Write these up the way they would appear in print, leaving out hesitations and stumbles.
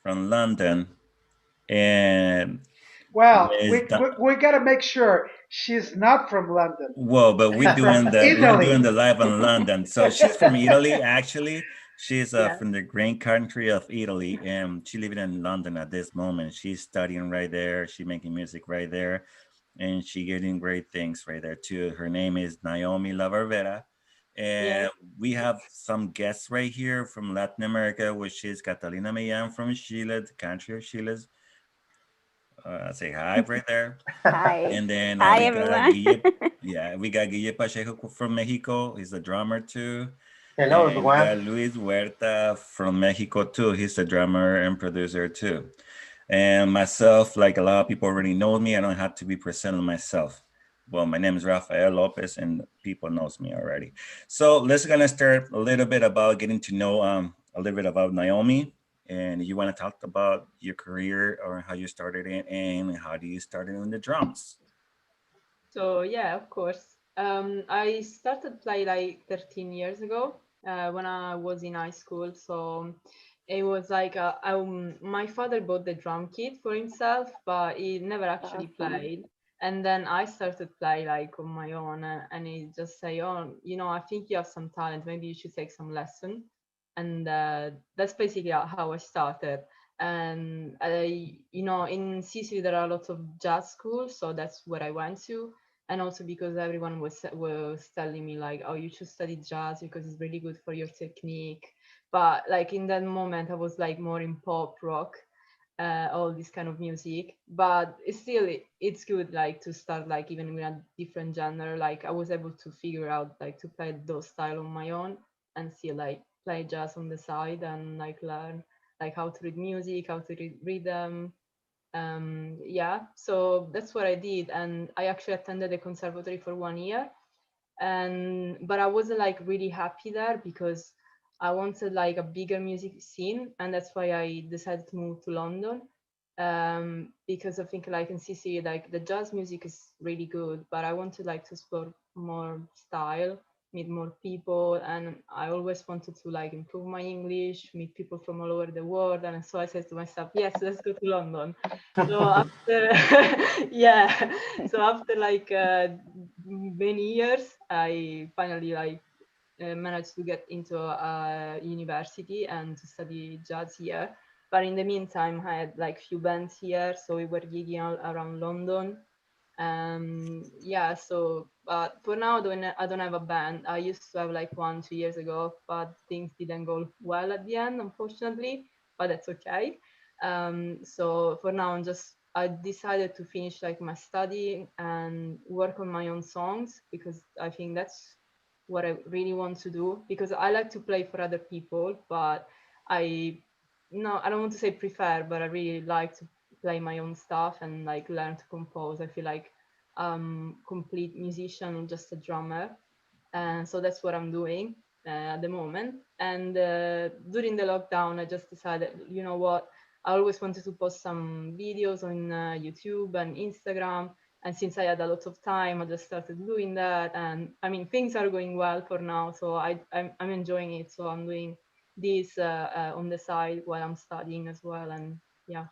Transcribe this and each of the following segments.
from London, and Well, Miss we got to make sure she's not from London. Well, but She's from we're Italy. doing the live in London. So she's from Italy, actually. She's Yeah. from the great country of Italy, and she living in London at this moment. She's studying right there. She making music right there, and she getting great things right there too. Her name is Naomi La Barbera, Yeah. and we have some guests right here from Latin America, which is Catalina Millan from Chile, the country of Chile's. Say hi right there. Hi. And then Hi, we got everyone. Guille. Yeah, we got Guille Pacheco from Mexico. He's a drummer too. Hello, And we everyone. got Luis Huerta from Mexico too. He's a drummer and producer too. And myself, like a lot of people already know me, I don't have to be presenting myself. Well, my name is Rafael Lopez, and people knows me already. So let's gonna start a little bit about getting to know a little bit about Naomi. And you want to talk about your career or how you started it and how do you started in the drums? So yeah, of course. I started play like 13 years ago when I was in high school. So it was like my father bought the drum kit for himself, but he never actually Awesome. played. And then I started play like on my own, and he just say, "Oh, I think you have some talent. Maybe you should take some lesson." And that's basically how I started. And in Sicily there are lots of jazz schools, so that's where I went to. And also because everyone was telling me like, oh, you should study jazz because it's really good for your technique. But like in that moment I was like more in pop rock, all this kind of music. But it's good like to start like even with a different genre. Like I was able to figure out like to play those style on my own and still like play jazz on the side and like learn like how to read music, how to read rhythm. Yeah, so that's what I did. And I actually attended the conservatory for 1 year, and but I wasn't like really happy there because I wanted like a bigger music scene, and that's why I decided to move to London. Because I think like in CC like the jazz music is really good, but I wanted like to explore more style, meet more people, and I always wanted to like improve my English, meet people from all over the world. And so I said to myself, yes, let's go to London. So after yeah, so after like many years, I finally like managed to get into a university and to study jazz here. But in the meantime, I had like few bands here, so we were gigging all around London. Yeah, so but for now I don't have a band. I used to have like 1 2 years ago, but things didn't go well at the end, unfortunately. But that's okay. So for now I decided to finish like my study and work on my own songs because I think that's what I really want to do, because I like to play for other people, but I no, I don't want to say prefer, but I really like to play my own stuff and like learn to compose. I feel like complete musician, not just a drummer. And so that's what I'm doing at the moment. And during the lockdown, I just decided, you know what, I always wanted to post some videos on YouTube and Instagram. And since I had a lot of time, I just started doing that. And I mean, things are going well for now. So I'm enjoying it. So I'm doing this on the side while I'm studying as well. And yeah,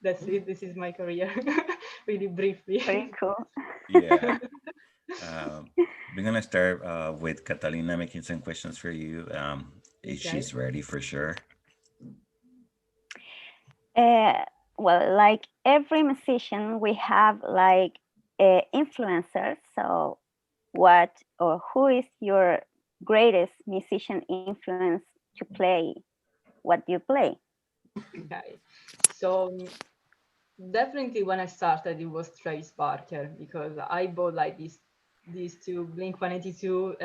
that's it. This is my career, really Very briefly. cool. Yeah. Um, we're gonna start with Catalina making some questions for you. If Okay. she's ready for sure. Uh, well, like every musician, we have like influencers. So, what or who is your greatest musician influence to play what you play? Okay. So definitely when I started, it was Travis Barker because I bought like these two Blink 182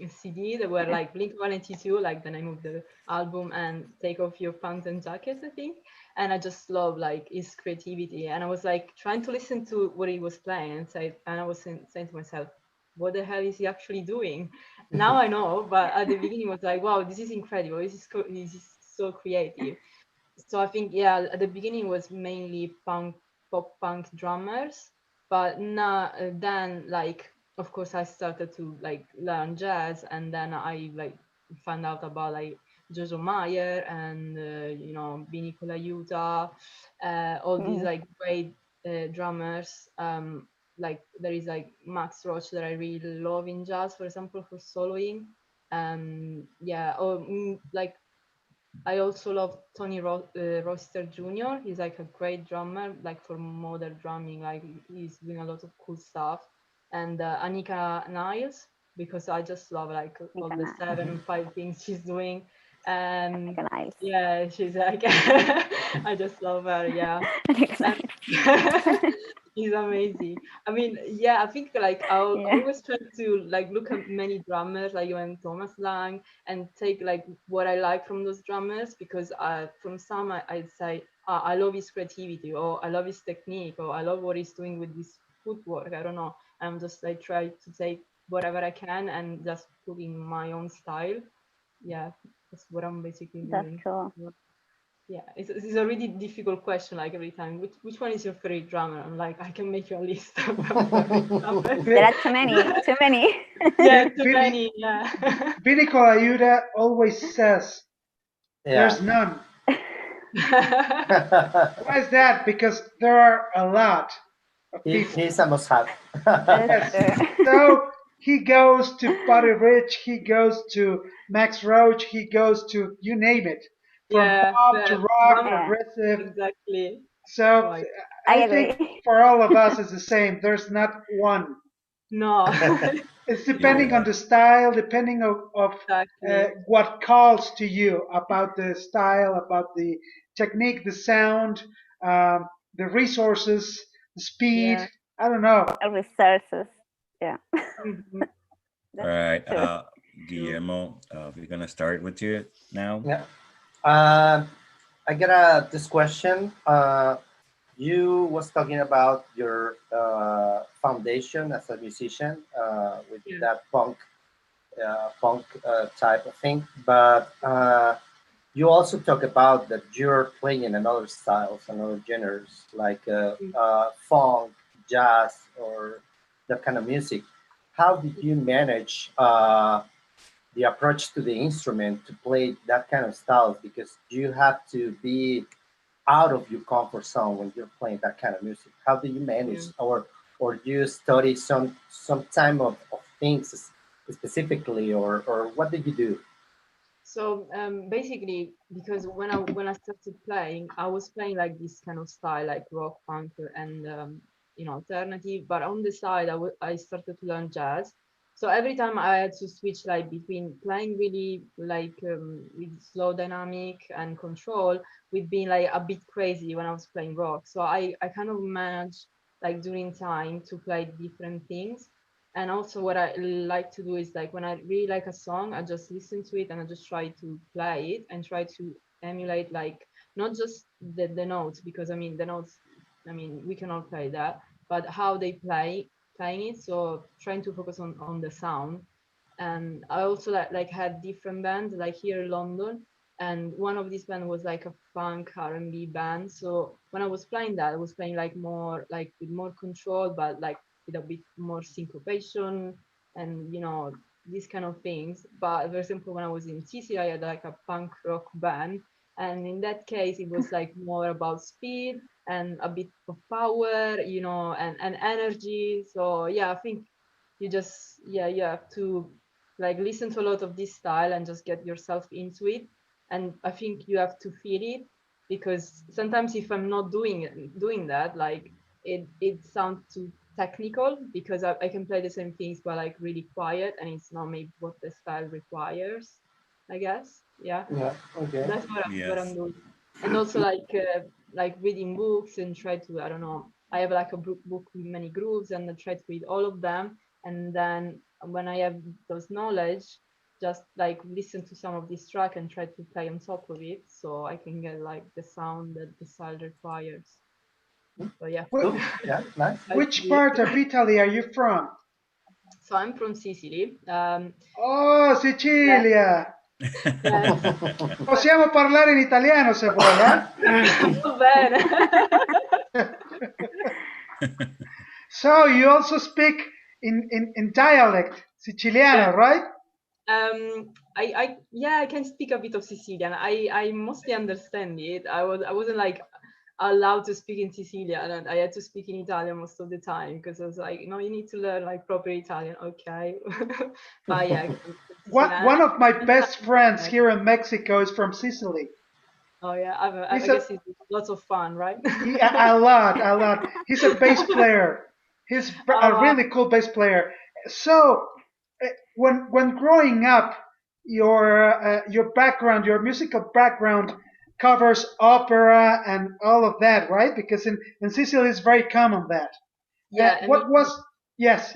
CD that were like Blink 182, like the name of the album, and Take Off Your Pants and Jacket, I think. And I just love like his creativity. And I was like trying to listen to what he was playing and I was saying to myself, what the hell is he actually doing? Now I know, but at the beginning it was like, wow, this is incredible. This is so creative. So I think yeah, at the beginning was mainly pop punk drummers, but now then like of course I started to like learn jazz, and then I like found out about like Jojo Meyer and Vini Colaiuta, all these like great drummers. Like there is like Max Roach that I really love in jazz, for example, for soloing. Yeah, or like I also love Tony Roster Jr. He's like a great drummer, like for modern drumming. Like he's doing a lot of cool stuff. And Anika Niles, because I just love like all the 7-5 things she's doing. And yeah, she's like, I just love her. Yeah. He's amazing. I mean, yeah, I think like I always try to like look at many drummers like you and Thomas Lang and take like what I like from those drummers, because from some I'd say I love his creativity, or I love his technique, or I love what he's doing with his footwork. I don't know. I'm just like try to take whatever I can and just put in my own style. Yeah, that's what I'm basically doing. That's cool. Yeah, it's a really difficult question. Like every time, which one is your favorite drummer? I'm like, I can make you a list of drummers. There are too many, too many. Yeah, too many. Yeah. Vini Colaiuta always says, "There's none." Why is that? Because there are a lot of people. He's a must-have. Yes. So he goes to Buddy Rich, he goes to Max Roach, he goes to you name it, from pop to rock, progressive. Exactly. So Right. I think for all of us it's the same. There's not one. No. It's depending on the style, depending of what calls to you about the style, about the technique, the sound, the resources, the speed. I don't know. Resources. Yeah. All right. Guillermo, we're going to start with you now. Yeah. I got this question. You was talking about your foundation as a musician with that punk type of thing, but you also talk about that you're playing in another styles and other genres like funk, jazz, or that kind of music. How did you manage the approach to the instrument to play that kind of styles? Because you have to be out of your comfort zone when you're playing that kind of music. How do you manage, or do you study some time of things specifically, or what did you do? So basically, because when I started playing, I was playing like this kind of style, like rock, punk, and alternative. But on the side, I started to learn jazz. So every time I had to switch like between playing really like with slow dynamic and control, with being like a bit crazy when I was playing rock. So I kind of managed like during time to play different things. And also what I like to do is like when I really like a song, I just listen to it and I just try to play it and try to emulate like not just the notes, because I mean the notes, I mean we can all play that, but how they playing it. So trying to focus on the sound. And I also like had different bands like here in London, and one of these bands was like a funk R&B band. So when I was playing that, I was playing like more like with more control, but like with a bit more syncopation and these kind of things. But for example, when I was in Sicily, I had like a punk rock band, and in that case it was like more about speed and a bit of power, and energy. So yeah, I think you have to like listen to a lot of this style and just get yourself into it. And I think you have to feel it, because sometimes if I'm not doing that, like it sounds too technical, because I can play the same things but like really quiet, and it's not maybe what the style requires, I guess. Yeah. Okay. That's what I'm doing. And also like reading books and try to, I don't know, I have like a book with many grooves, and I try to read all of them. And then when I have those knowledge, just like listen to some of this track and try to play on top of it, so I can get like the sound that the style requires. So yeah. Yeah, nice. Which part of Italy are you from? So I'm from Sicily. Oh, Sicilia! Possiamo parlare in italiano se vuoi, Va bene. So you also speak in dialect Siciliano, right? I can speak a bit of Sicilian. I mostly understand it. I wasn't like allowed to speak in Sicilian, and I had to speak in Italian most of the time because I was like, no, you need to learn like proper Italian. Okay, but yeah, I can speak Sicilian. One of my best friends here in Mexico is from Sicily. Oh yeah, I guess it's lots of fun, right? A lot. He's a bass player. He's a Oh, really cool bass player. So, when growing up, your background, your musical background covers opera and all of that, right? Because in Sicily it's very common that. yeah, I mean, What was yes.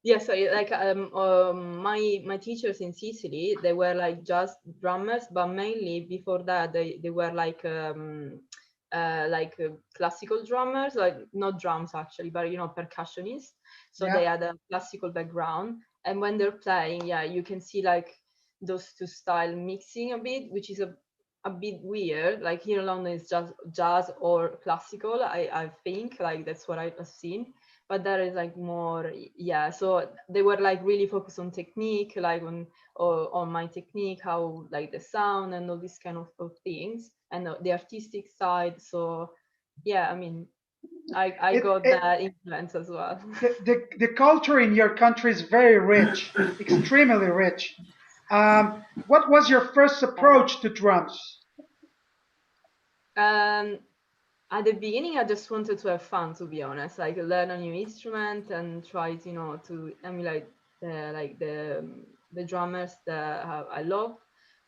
yeah, so like my teachers in Sicily, they were like just drummers, but mainly before that they were like classical drummers, like not drums actually, but percussionists. So they Yeah. had a classical background, and when they're playing, yeah, you can see like those two style mixing a bit, which is a bit weird. Like here in London, it's just jazz or classical. I think like that's what I've seen, but that is like more, yeah, so they were like really focused on technique, like on my technique, how like the sound and all these kind of things, and the artistic side. So yeah, I mean, I It, got it that influence as well. the culture in your country is very rich, extremely rich. What was your first approach to drums? um at the beginning, I just wanted to have fun, to be honest, like learn a new instrument and try to, to emulate the drummers that I love.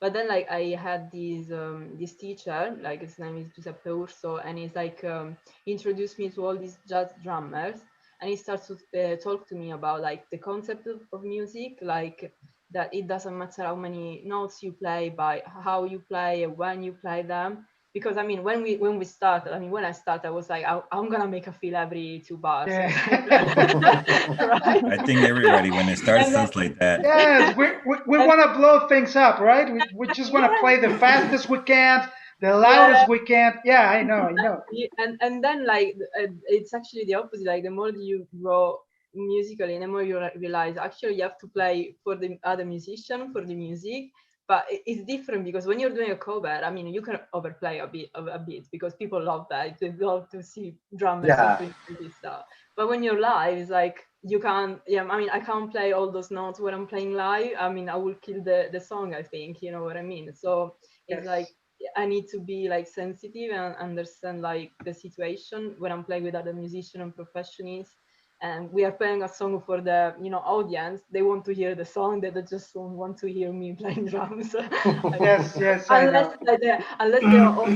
But then, like, I had this teacher, like his name is Giuseppe Urso, and he's like introduced me to all these jazz drummers, and he starts to talk to me about like the concept of music, like that it doesn't matter how many notes you play, by how you play and when you play them. Because I mean, when we started, I mean, when I started, I was like, I'm gonna make a feel every 2 bars, Yeah. right? I think everybody, when it starts, And then, sounds like that. Yes, we and, want to blow things up, right? We just want to yeah, play the fastest we can, the yeah, loudest we can. Yeah, I know. and then like it's actually the opposite. Like the more you grow musically, the more you realize actually you have to play for the other musician, for the music. But it's different because when you're doing a cover, I mean, you can overplay a bit because people love that. They love to see drummers Yeah. doing this stuff. But when you're live, it's like you can't. Yeah, I mean, I can't play all those notes when I'm playing live. I mean, I will kill the song. I think you know what I mean. So it's like Yes. I need to be like sensitive and understand like the situation when I'm playing with other musicians and professionals, and we are playing a song for the audience. They want to hear the song, they just don't want to hear me playing drums. Yes, I unless know. unless they are all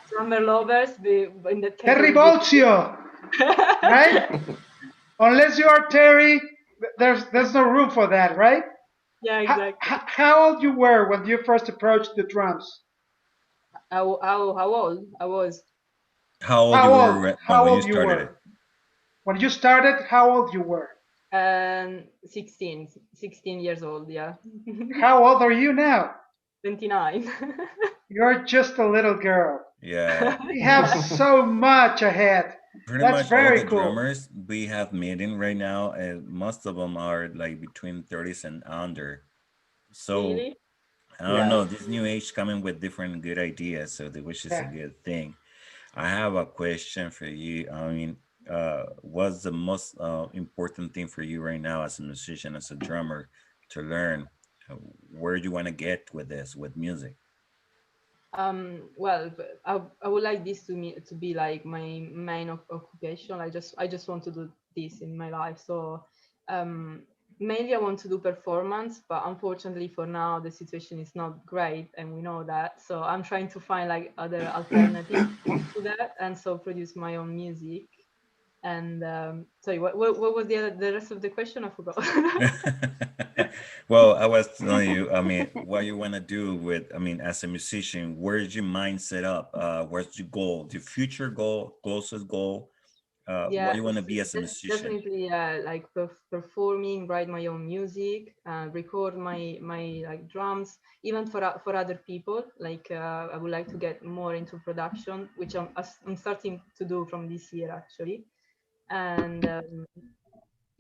drummer lovers, in that case they will be Terribolzio, right? Unless you are Terry, there's no room for that, right? yeah, How, exactly. how old you were when you first approached the drums? How old I was? How old you How were old? How when you old you started it? were when you started? How old you were? 16 years old, yeah. How old are you now? 29. You're just a little girl. Yeah, We have so much ahead. pretty That's much all very the cool. drummers we have meeting right now, most of them are like between 30s and under. So Really? I don't Yeah. know, this new age coming with different good ideas, so which is a Yeah. good thing. I have a question for you. I mean, what's the most important thing for you right now as a musician, as a drummer, to learn? Where do you want to get with this, with music? Well, I would like this to be like my main occupation. I just want to do this in my life. So um, mainly I want to do performance, but unfortunately for now the situation is not great, and we know that. So I'm trying to find like other alternatives to that, and so produce my own music. And sorry, what was the rest of the question? I forgot. Well, I was telling you, I mean, what you want to do with, I mean, as a musician, where's your mind set up? Where's your goal, your future goal, closest goal? What Yeah, you want to be as a musician? definitely like performing, write my own music, record my like drums, even for other people. Like I would like to get more into production, which I'm starting to do from this year actually. And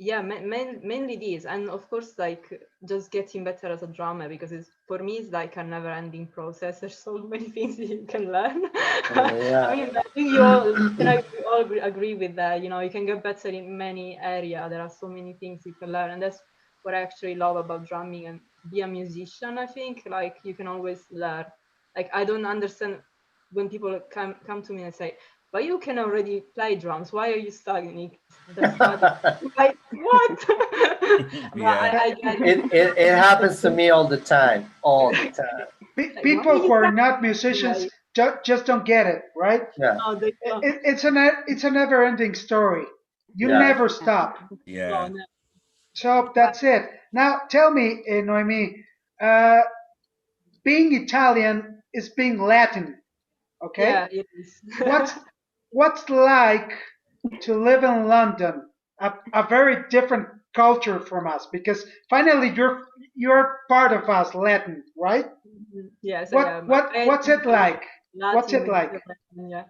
yeah, mainly this, and of course, like just getting better as a drummer, because it's, for me, it's like a never-ending process. There's so many things you can learn. I Yeah. mean, I think you all can all agree with that. You know, you can get better in many areas. There are so many things you can learn, and that's what I actually love about drumming and be a musician. I think like you can always learn. Like I don't understand when people come to me and say, but you can already play drums. Why are you studying? Like what? But Yeah. I get It happens to me all the it. time. Like why are People you who are not studying? musicians Like just don't get it, right? Yeah, no, they don't. It's a never-ending story. You yeah. never stop. No, Yeah. no. So But that's it. Now tell me, Noemi, uh, being Italian is being Latin, okay? yeah, it is. What's what's like to live in London? A very different culture from us because finally you're part of us, Latin, right? Yes, I am. What's it like? What's Latin it with like? yeah.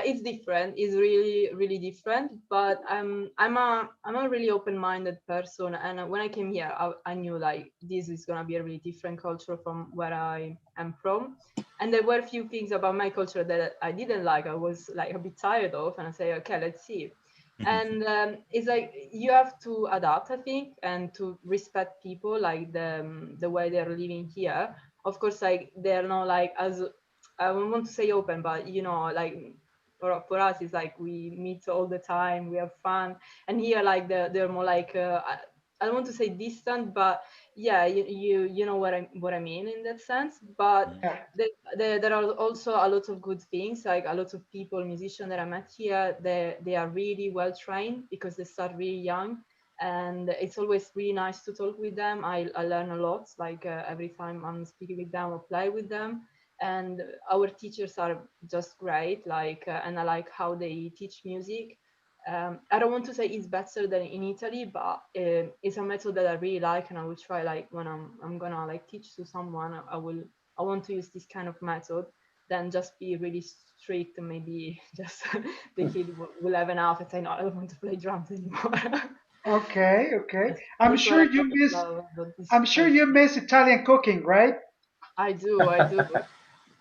It's different. It's really different. But I'm a really open-minded person, and when I came here, I knew like this is gonna be a really different culture from where I am from. And there were a few things about my culture that I didn't like. I was like a bit tired of, and I say, okay, let's see. And it's like you have to adapt, I think, and to respect people like the way they're living here. Of course, like they're not like as I don't want to say open, but you know, like for us, it's like we meet all the time, we have fun, and here, like they're more like I don't want to say distant, but yeah, you know what I mean in that sense. But Yeah. there are also a lot of good things, like a lot of people, musicians that I met here, they are really well trained because they start really young, and it's always really nice to talk with them. I learn a lot, like every time I'm speaking with them or play with them, and our teachers are just great, like and I like how they teach music. I don't want to say it's better than in Italy, but it's a method that I really like, and I will try like when I'm gonna like teach to someone, I want to use this kind of method than just be really strict and maybe just the kid will have enough and say no, I don't want to play drums anymore. Okay, okay. Yes, that's what I love about this I'm sure culture. you miss Italian cooking, right? I do.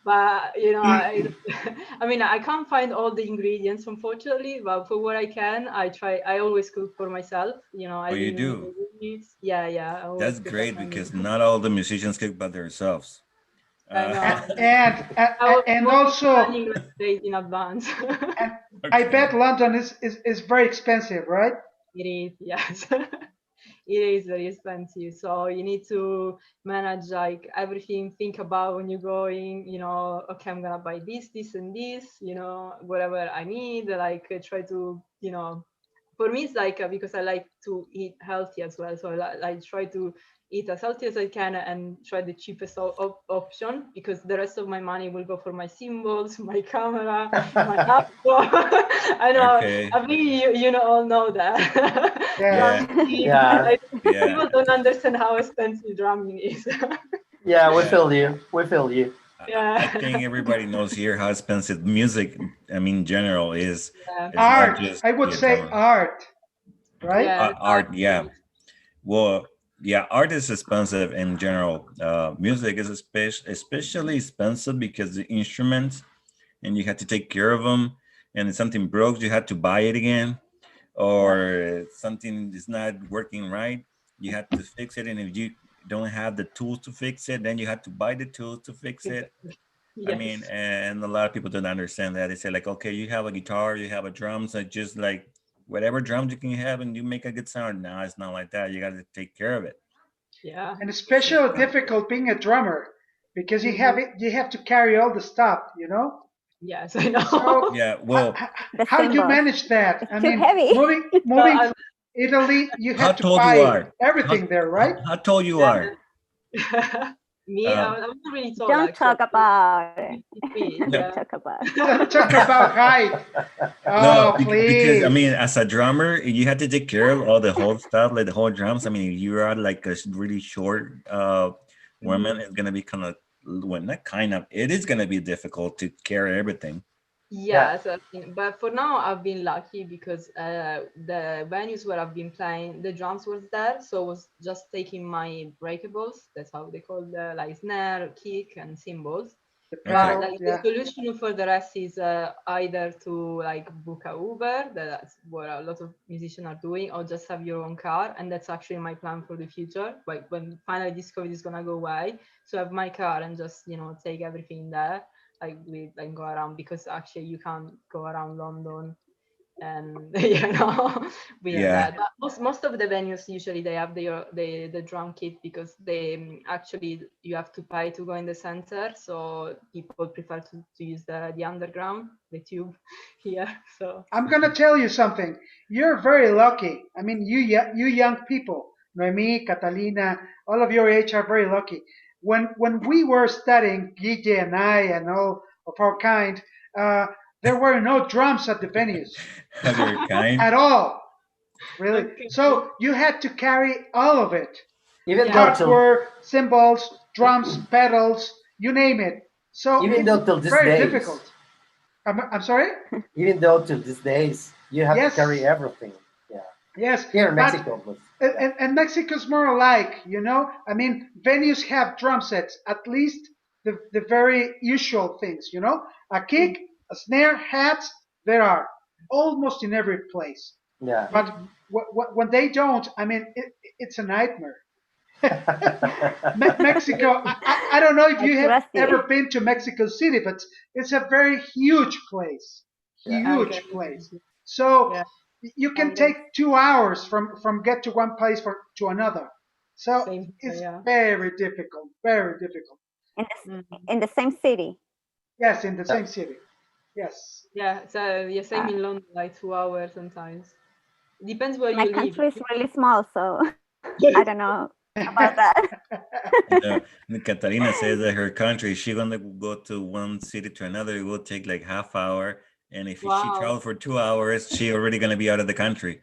But you know, I mean, I can't find all the ingredients, unfortunately. But for what I can, I try. I always cook for myself. You know, I Oh, live you in the do. States. Yeah, yeah. I always That's cook at great home. because not all the musicians cook by themselves. I Uh, know. I was And always also, planning like days in advance. and I bet okay. London is very expensive, right? It is, yes. It is very expensive. So you need to manage like everything, think about when you're going, you know, okay, I'm gonna buy this and this, you know, whatever I need, like try to, you know, for me it's like because I like to eat healthy as well. So I try to eat as healthy as I can and try the cheapest option because the rest of my money will go for my symbols, my camera, my laptop. I know, Okay. I think you know all know that. Yes. Yeah. Drumming, Yeah, like, Yeah. people don't understand how expensive drumming is. yeah, we Yeah. feel you. We feel you. I Yeah, think everybody knows here how expensive music, I mean, in general yeah, is not Art, just I would yeah, say drama. art, right? yeah. Art, yeah. Well, yeah, art is expensive in general. Music is especially expensive because the instruments and you had to take care of them. And if something broke, you had to buy it again, Yeah. or something is not working right, you have to fix it. And if you don't have the tools to fix it, then you have to buy the tools to fix it. Exactly. I mean, Yes. and a lot of people don't understand that. They say like, okay, you have a guitar, you have a drum, so just like whatever drums you can have, and you make a good sound. Now it's not like that. You got to take care of it. Yeah. And It's especially expensive. difficult being a drummer because Mhm. you have to carry all the stuff, you know? Yes, I So know. Yeah. Well, The how do you symbols. manage that? It's I too mean, heavy. So moving I'm to Italy, you how have to tall you buy are? How everything there, right? how tall you are? me. Um, I'm not really tall Don't actually. talk about it. 53. Don't no, Yeah. talk about it. Don't talk about height. no, Oh, because I please. mean, as a drummer, you have to take care of all the whole stuff, like the whole drums. I mean, if you are like a really short woman, Mhm. it's gonna be kind of well, not kind of. It is gonna be difficult to carry everything. Yes, but for now I've been lucky because the venues where I've been playing, the drums was there, so I was just taking my breakables. That's how they call the like snare, kick, and cymbals. The But pedal, like the yeah. solution for the rest is either to like book a Uber, that's what a lot of musicians are doing, or just have your own car. And that's actually my plan for the future. Like when finally this COVID is gonna go away, so have my car and just take everything there, like we like go around, because actually you can't go around London and without Yeah. that. But most of the venues usually they have the drum kit, because they actually you have to pay to go in the center, so people prefer to use the underground, the tube here. So I'm gonna tell you something. You're very lucky. I mean, you young people, Noemi, Catalina, all of your age are very lucky. When we were studying, Guille and I and all of our kind, uh, there were no drums at the venues Other kind. at all, really. okay, So you had to carry all of it: Even yeah, though till hardware, cymbals, drums, pedals, you name it. So even it's though till these very days, difficult. I'm sorry. even though till these days, you have to carry Yes, everything. Yeah. yes, Here in but Mexico, but yeah. and Mexico's more alike, you know. I mean, venues have drum sets, at least the very usual things, you know. A kick, a snare, hats. There are almost in every place. Yeah. But when they don't, I mean, it's a nightmare. Mexico. I don't know if Like you have rusty. ever been to Mexico City, but it's a very huge place. Yeah. I can Huge place. So yeah, you can and take then 2 hours from get to one place to another. So same here, it's yeah. very difficult. Very difficult. Mhm. In the same city. Yes, in the Yeah. same city. Yes. Yeah, so yeah, same Uh, in London, like 2 hours sometimes. Depends where my you live. country is really small, so I don't know about that. Catalina says that her country, she gonna go to one city to another. It will take like half hour, and if she Wow. travel for 2 hours, she already gonna be out of the country.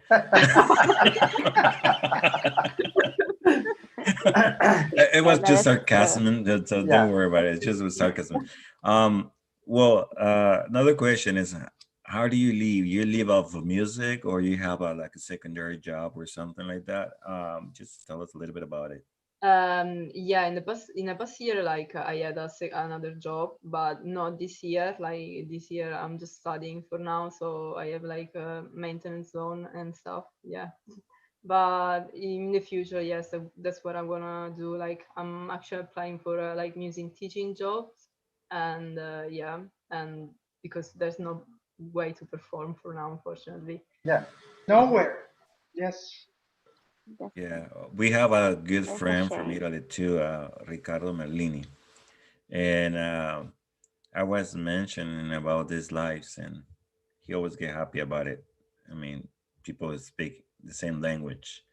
It was just That's true. sarcasm, and so don't Yeah. worry about it. It's just with sarcasm. Well, another question is, how do you live? You live off of music, or you have a like a secondary job or something like that? Just tell us a little bit about it. Yeah, in the past year, like I had another job, but not this year. Like this year, I'm just studying for now, so I have like a maintenance loan and stuff. Yeah, but in the future, yes, that's what I'm gonna do. Like I'm actually applying for like music teaching jobs, and yeah, and because there's no way to perform for now, unfortunately. Yeah. Nowhere. Yes. Yeah, we have a good That's a friend from shame. Italy too, Riccardo Merlini, and I was mentioning about these lives, and he always get happy about it. I mean, people speak the same language.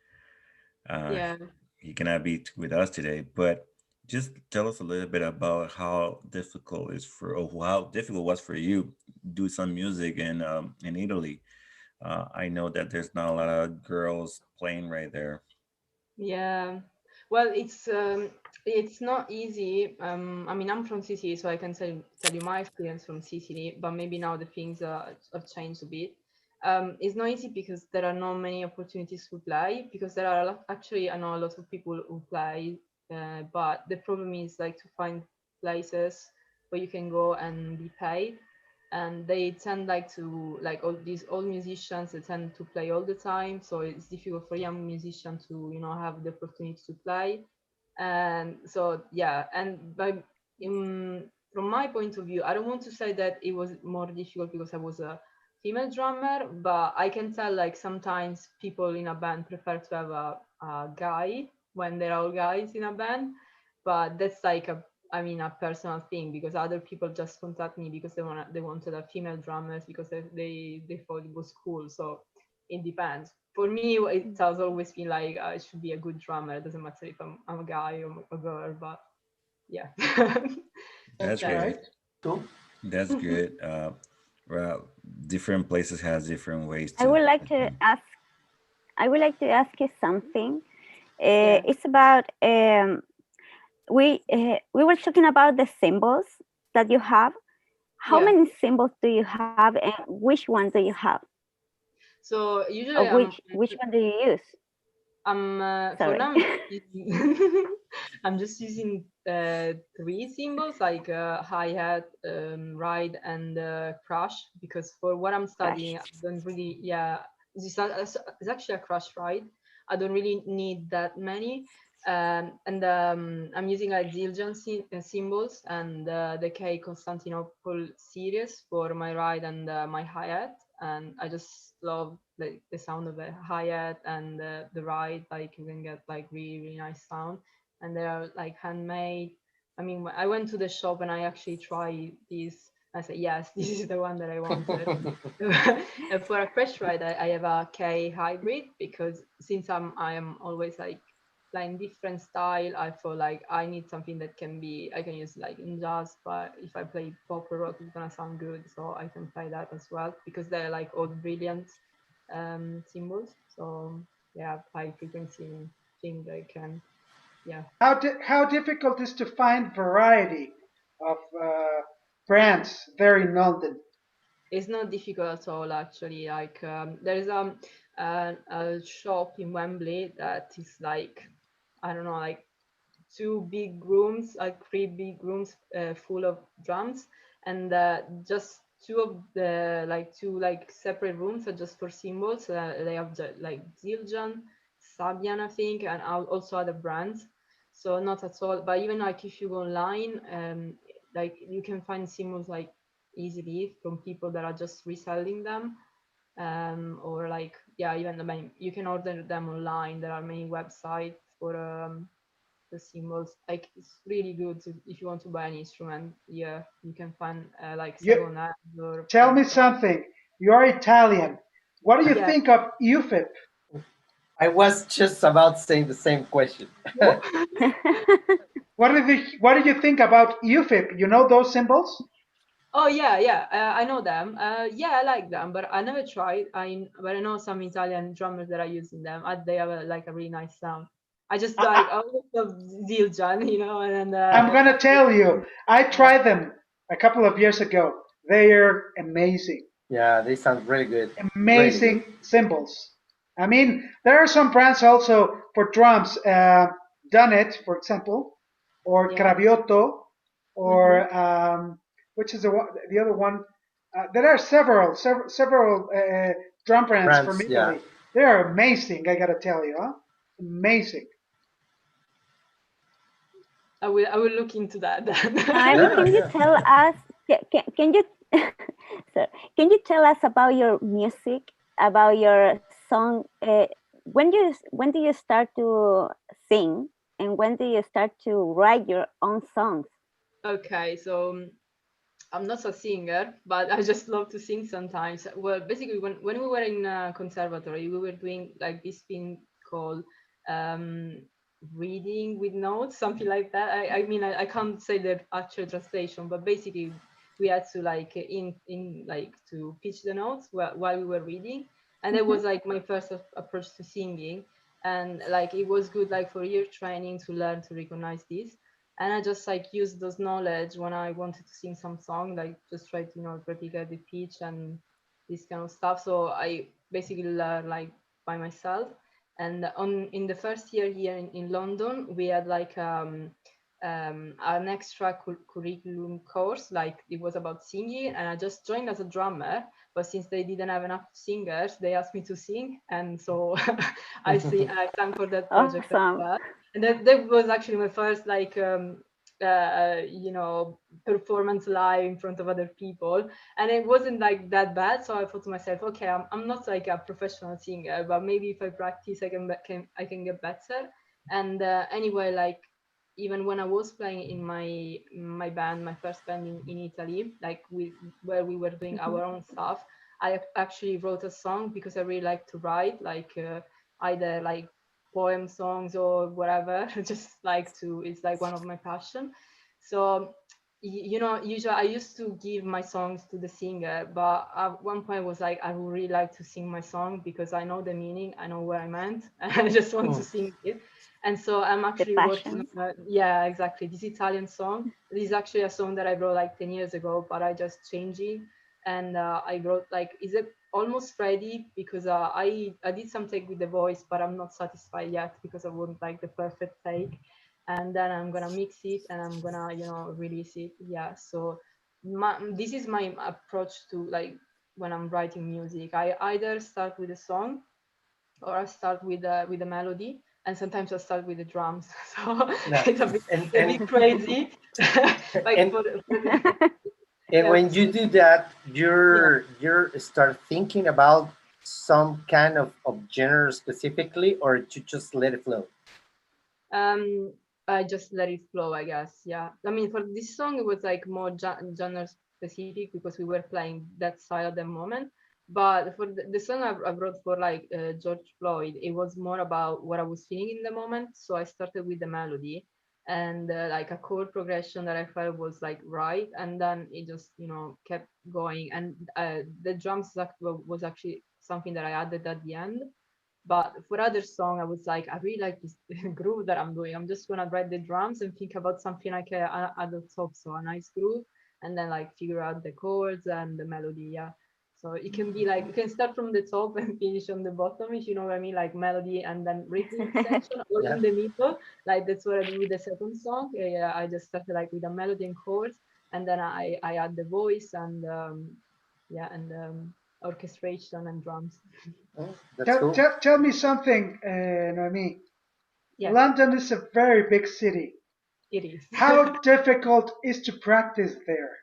Uh, Yeah. he cannot be with us today, but just tell us a little bit about how difficult is for, or how difficult was for you do some music in Italy. I know that there's not a lot of girls playing right there. Yeah. Well, it's not easy. I mean, I'm from Sicily, so I can tell you my experience from Sicily, but maybe now the things have changed a bit. It's not easy because there are not many opportunities to play, because there are actually, I know a lot of people who play, but the problem is like to find places where you can go and be paid, and they tend like to like all these old musicians, they tend to play all the time, so it's difficult for young musicians to have the opportunity to play. And so yeah, and from my point of view, I don't want to say that it was more difficult because I was a female drummer, but I can tell like sometimes people in a band prefer to have a guy when they're all guys in a band, but that's like a personal thing, because other people just contact me because they wanted a female drummers because they thought it was cool. So it depends. For me, it has always been like I should be a good drummer. It doesn't matter if I'm a guy or a girl, but yeah. That's That's That's right. great. Cool. That's good. Well, different places has different ways I to. would like to ask. I would like to ask you something. yeah. It's about we were talking about the symbols that you have, How many symbols do you have, and which one do you have? So usually, which one do you use? For now, I'm just using 3 symbols, like hi-hat, ride, and crash, because for what I'm studying, I don't really, it's actually a crash ride. I don't really need that many. And I'm using like Zildjian symbols and the K Constantinople series for my ride and my hi-hat. And I just love the sound of the hi-hat and the ride. Like you can get like really nice sound, and they are like handmade. I mean, I went to the shop and I actually tried these. I said, yes, this is the one that I wanted. And for a crash ride, I have a K hybrid, because since I am always like playing different style, I feel like I need something that I can use like in jazz, but if I play pop or rock, it's gonna sound good, so I can play that as well, because they're like all brilliant symbols. So yeah, high frequency thing I can, yeah. How difficult is to find variety of brands there in London? It's not difficult at all, actually. Like there is a shop in Wembley that is like, I don't know, like 2 big rooms, like 3 big rooms full of drums, and just 2 of the like 2 like separate rooms are just for cymbals. They have like Zildjian, Sabian, I think, and also other brands. So not at all. But even like if you go online, like you can find cymbals like easily from people that are just reselling them, or like even you can order them online. There are many websites for the symbols. Like it's really good if you want to buy an instrument. Yeah, you can find like You, second hand or tell me something. You're Italian. What do you yeah. think of UFIP? I was just about saying the same question. What do you think about UFIP? You know those symbols? Oh yeah, I know them. Yeah, I like them, but I never tried. But I know some Italian drummers that are using them. They have like a really nice sound. I just like I, love Zildjian, and I'm gonna tell you, I yeah. tried them a couple of years ago. They are amazing. Yeah, they sound really good. Really good. Amazing cymbals. I mean, there are some brands also for drums. Done It, for example, or Yeah. Craviotto, Hmm. or which is the other one. There are several drum brands from Brands, yeah. Italy. They are amazing. I gotta tell you, huh? Amazing. I will look into that then. Noemi, Yeah, can you yeah. tell us? Can you so can you tell us about your music, about your song? When do you start to sing, and when do you start to write your own songs? Okay, so I'm not a singer, but I just love to sing sometimes. Well, basically, when we were in conservatory, we were doing like this thing called um, reading with notes, something like that. I mean, I can't say the actual translation, but basically, we had to like in like to pitch the notes while we were reading, and that Mhm. was like my first approach to singing, and like it was good like for ear training to learn to recognize this. And I just like used those knowledge when I wanted to sing some song, like just try to replicate the pitch and this kind of stuff. So I basically learned like by myself. And on in the first year here in London, we had like an extra curriculum course, like it was about singing, and I just joined as a drummer. But since they didn't have enough singers, they asked me to sing, and so I sang for that project as Awesome. well. And that was actually my first like performance live in front of other people, and it wasn't like that bad. So I thought to myself, okay, I'm not like a professional singer, but maybe if I practice I can get better. And anyway, like even when I was playing in my band, my first band in Italy, like where we were doing Mhm. our own stuff, I actually wrote a song because I really like to write, like either like poem songs or whatever. Just like to, it's like one of my passion. So you know, usually I used to give my songs to the singer, but at one point was like, I would really like to sing my song because I know the meaning, I know what I meant, and I just want to sing it. And so I'm The actually working passion. on, yeah, exactly. This Italian song. This is actually a song that I wrote like 10 years ago, but I just changed it. And I wrote like, is it almost ready? Because I did some take with the voice, but I'm not satisfied yet because I want like the perfect take, and then I'm gonna mix it and I'm gonna, you know, release it. Yeah. So this is my approach to like when I'm writing music. I either start with a song or I start with a melody, and sometimes I start with the drums. So No. it's and a and bit crazy. Like and for and yeah, when so, you do that, yeah. you're start thinking about some kind of genre specifically, or you just let it flow. Um, I just let it flow, I guess. Yeah. I mean, for this song, it was like more genre specific because we were playing that style at the moment. But for the song I wrote for like George Floyd, it was more about what I was feeling in the moment. So I started with the melody and like a chord progression that I felt was like right, and then it just, you know, kept going. And the drums was actually something that I added at the end. But for other song, I was like, I really like this groove that I'm doing. I'm just gonna write the drums and think about something like at the top, so a nice groove, and then like figure out the chords and the melody. Yeah. So it can be like you can start from the top and finish on the bottom, if you know what I mean, like melody and then rhythm section, or Yeah. in the middle. Like that's what I do with the second song. Yeah, I just started like with a melody and chords, and then I add the voice and yeah, and orchestration and drums. Oh, that's Tell, cool. tell, tell me something, Noemi. Yeah, London is a very big city. it is. How difficult is to practice there?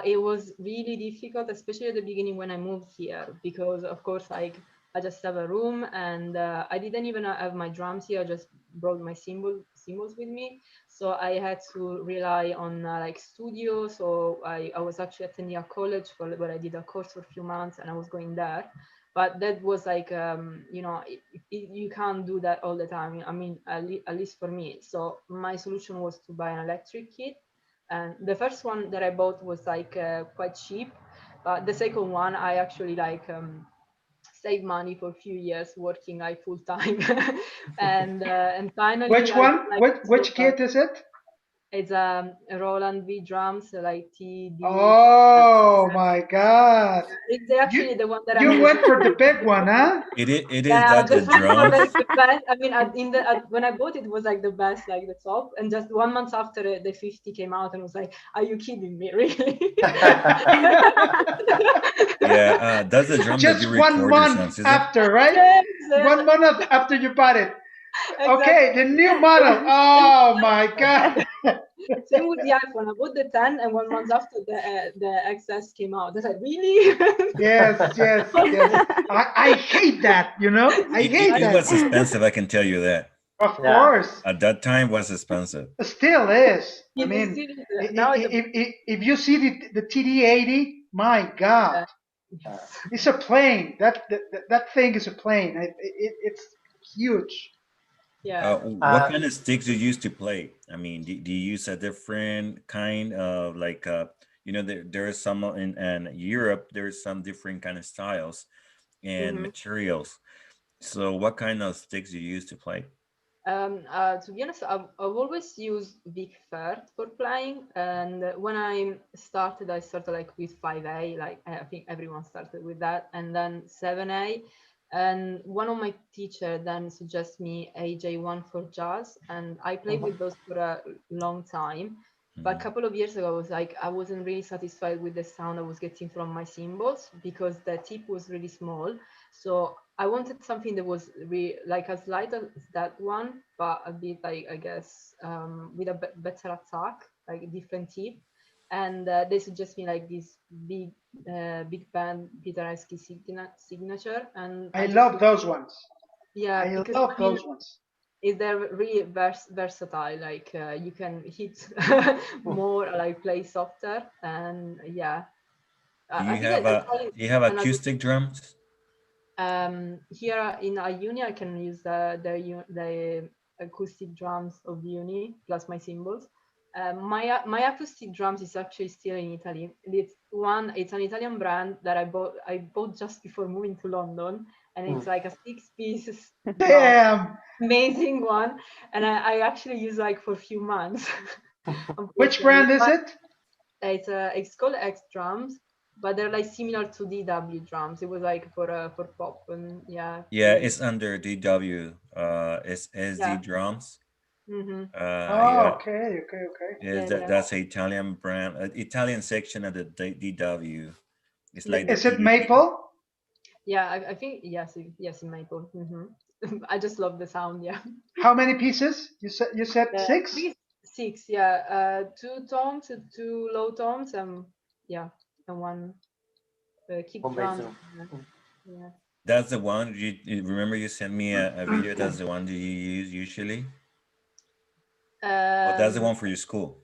It was really difficult, especially at the beginning when I moved here, because of course, like I just have a room and I didn't even have my drums here. I just brought my cymbals with me, so I had to rely on like studios. So I was actually attending a college for where I did a course for a few months, and I was going there. But that was like, you know, you can't do that all the time. I mean, at least for me. So my solution was to buy an electric kit, and the first one that I bought was like quite cheap, but the second one I actually like saved money for a few years working like full time, and finally Which I got one? like this, Which kit is it? it's a Roland V drums, like TD. Oh my God! It's You actually the one that I'm you using. went for the big one, huh? It is Yeah, I that the just went for drums. like the best. I mean, when I bought it, it was like the best, like the top. And just 1 month after the 50 came out, and was like, "Are you kidding me, really?" Yeah, that's the drum that you Just one record your month songs, is it? after, right? Yes, yes, 1 month after you bought it. exactly. Okay, the new model. Oh my God! Same with the iPhone. I bought the 10, and 1 month after the XS came out, I was like, "Really?" Yes, yes, yes. I hate that. You know, I hate It that. was expensive, I can tell you that. Of Yeah. course, At that time was expensive. it still is. I It mean, still is. Now it's a if you see the TD80, my God, yeah, Uh, yes. it's a plane. That thing is a plane. It's huge. Yeah. What uh, kind of sticks do you use to play? I mean, do you use a different kind of like, there is some in Europe, there's some different kind of styles and Mhm. materials. So what kind of sticks do you use to play? To be honest, I've always used Big Third for playing, and when I started like with 5A, like I think everyone started with that, and then 7A, and one of my teacher then suggested me AJ1 for jazz, and I played mhm. with those for a long time. But a Mhm. couple of years ago, I was like, I wasn't really satisfied with the sound I was getting from my cymbals because the tip was really small. So I wanted something that was like as light as that one, but a bit like, I guess, with a better attack, like a different tip. And they suggest me like this big band Pitareschi signature, and I I just love those ones. yeah, I because love I mean those ones. they're really versatile. Like you can hit more, like play softer, and yeah, I think I tried Do you have another. acoustic drums? Here in a uni, I can use the acoustic drums of the uni plus my cymbals. My acoustic drums is actually still in Italy. It's an Italian brand that I bought just before moving to London, and it's like a 6-piece drum, Damn. amazing one, and I actually use like for a few months. Which brand is it? It's called X drums, but they're like similar to DW drums. It was like for pop, and yeah. Yeah, it's under DW. It's SD Yeah. drums. Mm-hmm. Oh, Yeah, okay. is Yeah. that's an Italian brand, Italian section of the DW. It's like the Is it PVP. maple? Yeah, I think yes, in maple. I just love the sound. Yeah. How many pieces? You said I 6? think it's 6. Yeah, 2 toms, 2 low toms, and yeah, and 1 kick drum. Amazing. Yeah. That's the one you remember you sent me a video. That's the one that you use usually. Oh, that's the one for your school.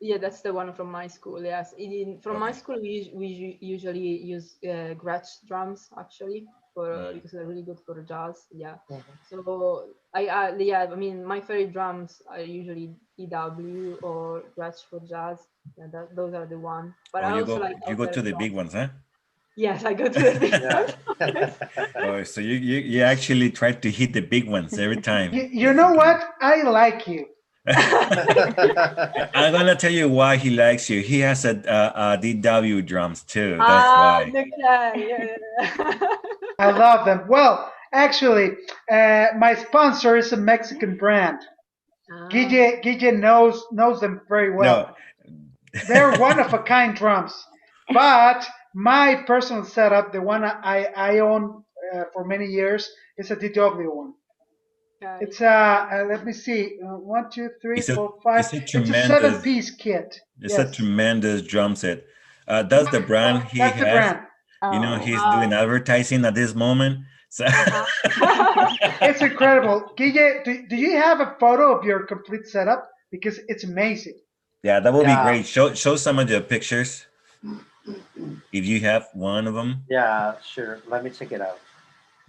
Yeah, that's the one from my school. Yes, from my Okay. school we usually use Gretsch drums actually because they're really good for jazz. Yeah. So I mean my favorite drums are usually EW or Gretsch for jazz. Yeah, those are the one. But Oh, I also like you go other to the drums. big ones, huh? Yes, I go to the big ones. Oh, so you actually try to hit the big ones every time. You know what? I like you. I'm gonna tell you why he likes you. He has a DW drums too. That's why. Okay. I love them. Well, actually, my sponsor is a Mexican brand. Guille knows them very well. No. They're one of a kind drums. But my personal setup, the one I own for many years, is a DW one. Okay. It's let me see, 1, 2, 3, It's a 4, 5. it's a It's a tremendous 7-piece kit. it's a Yes, tremendous drum set. That's the brand he that's the has. brand. You know, Oh, he's doing advertising at this moment. So It's incredible. Guille, do you have a photo of your complete setup? Because it's amazing. yeah, that would be Yeah. great. Show some of the pictures if you have one of them. Yeah, sure. Let me check it out.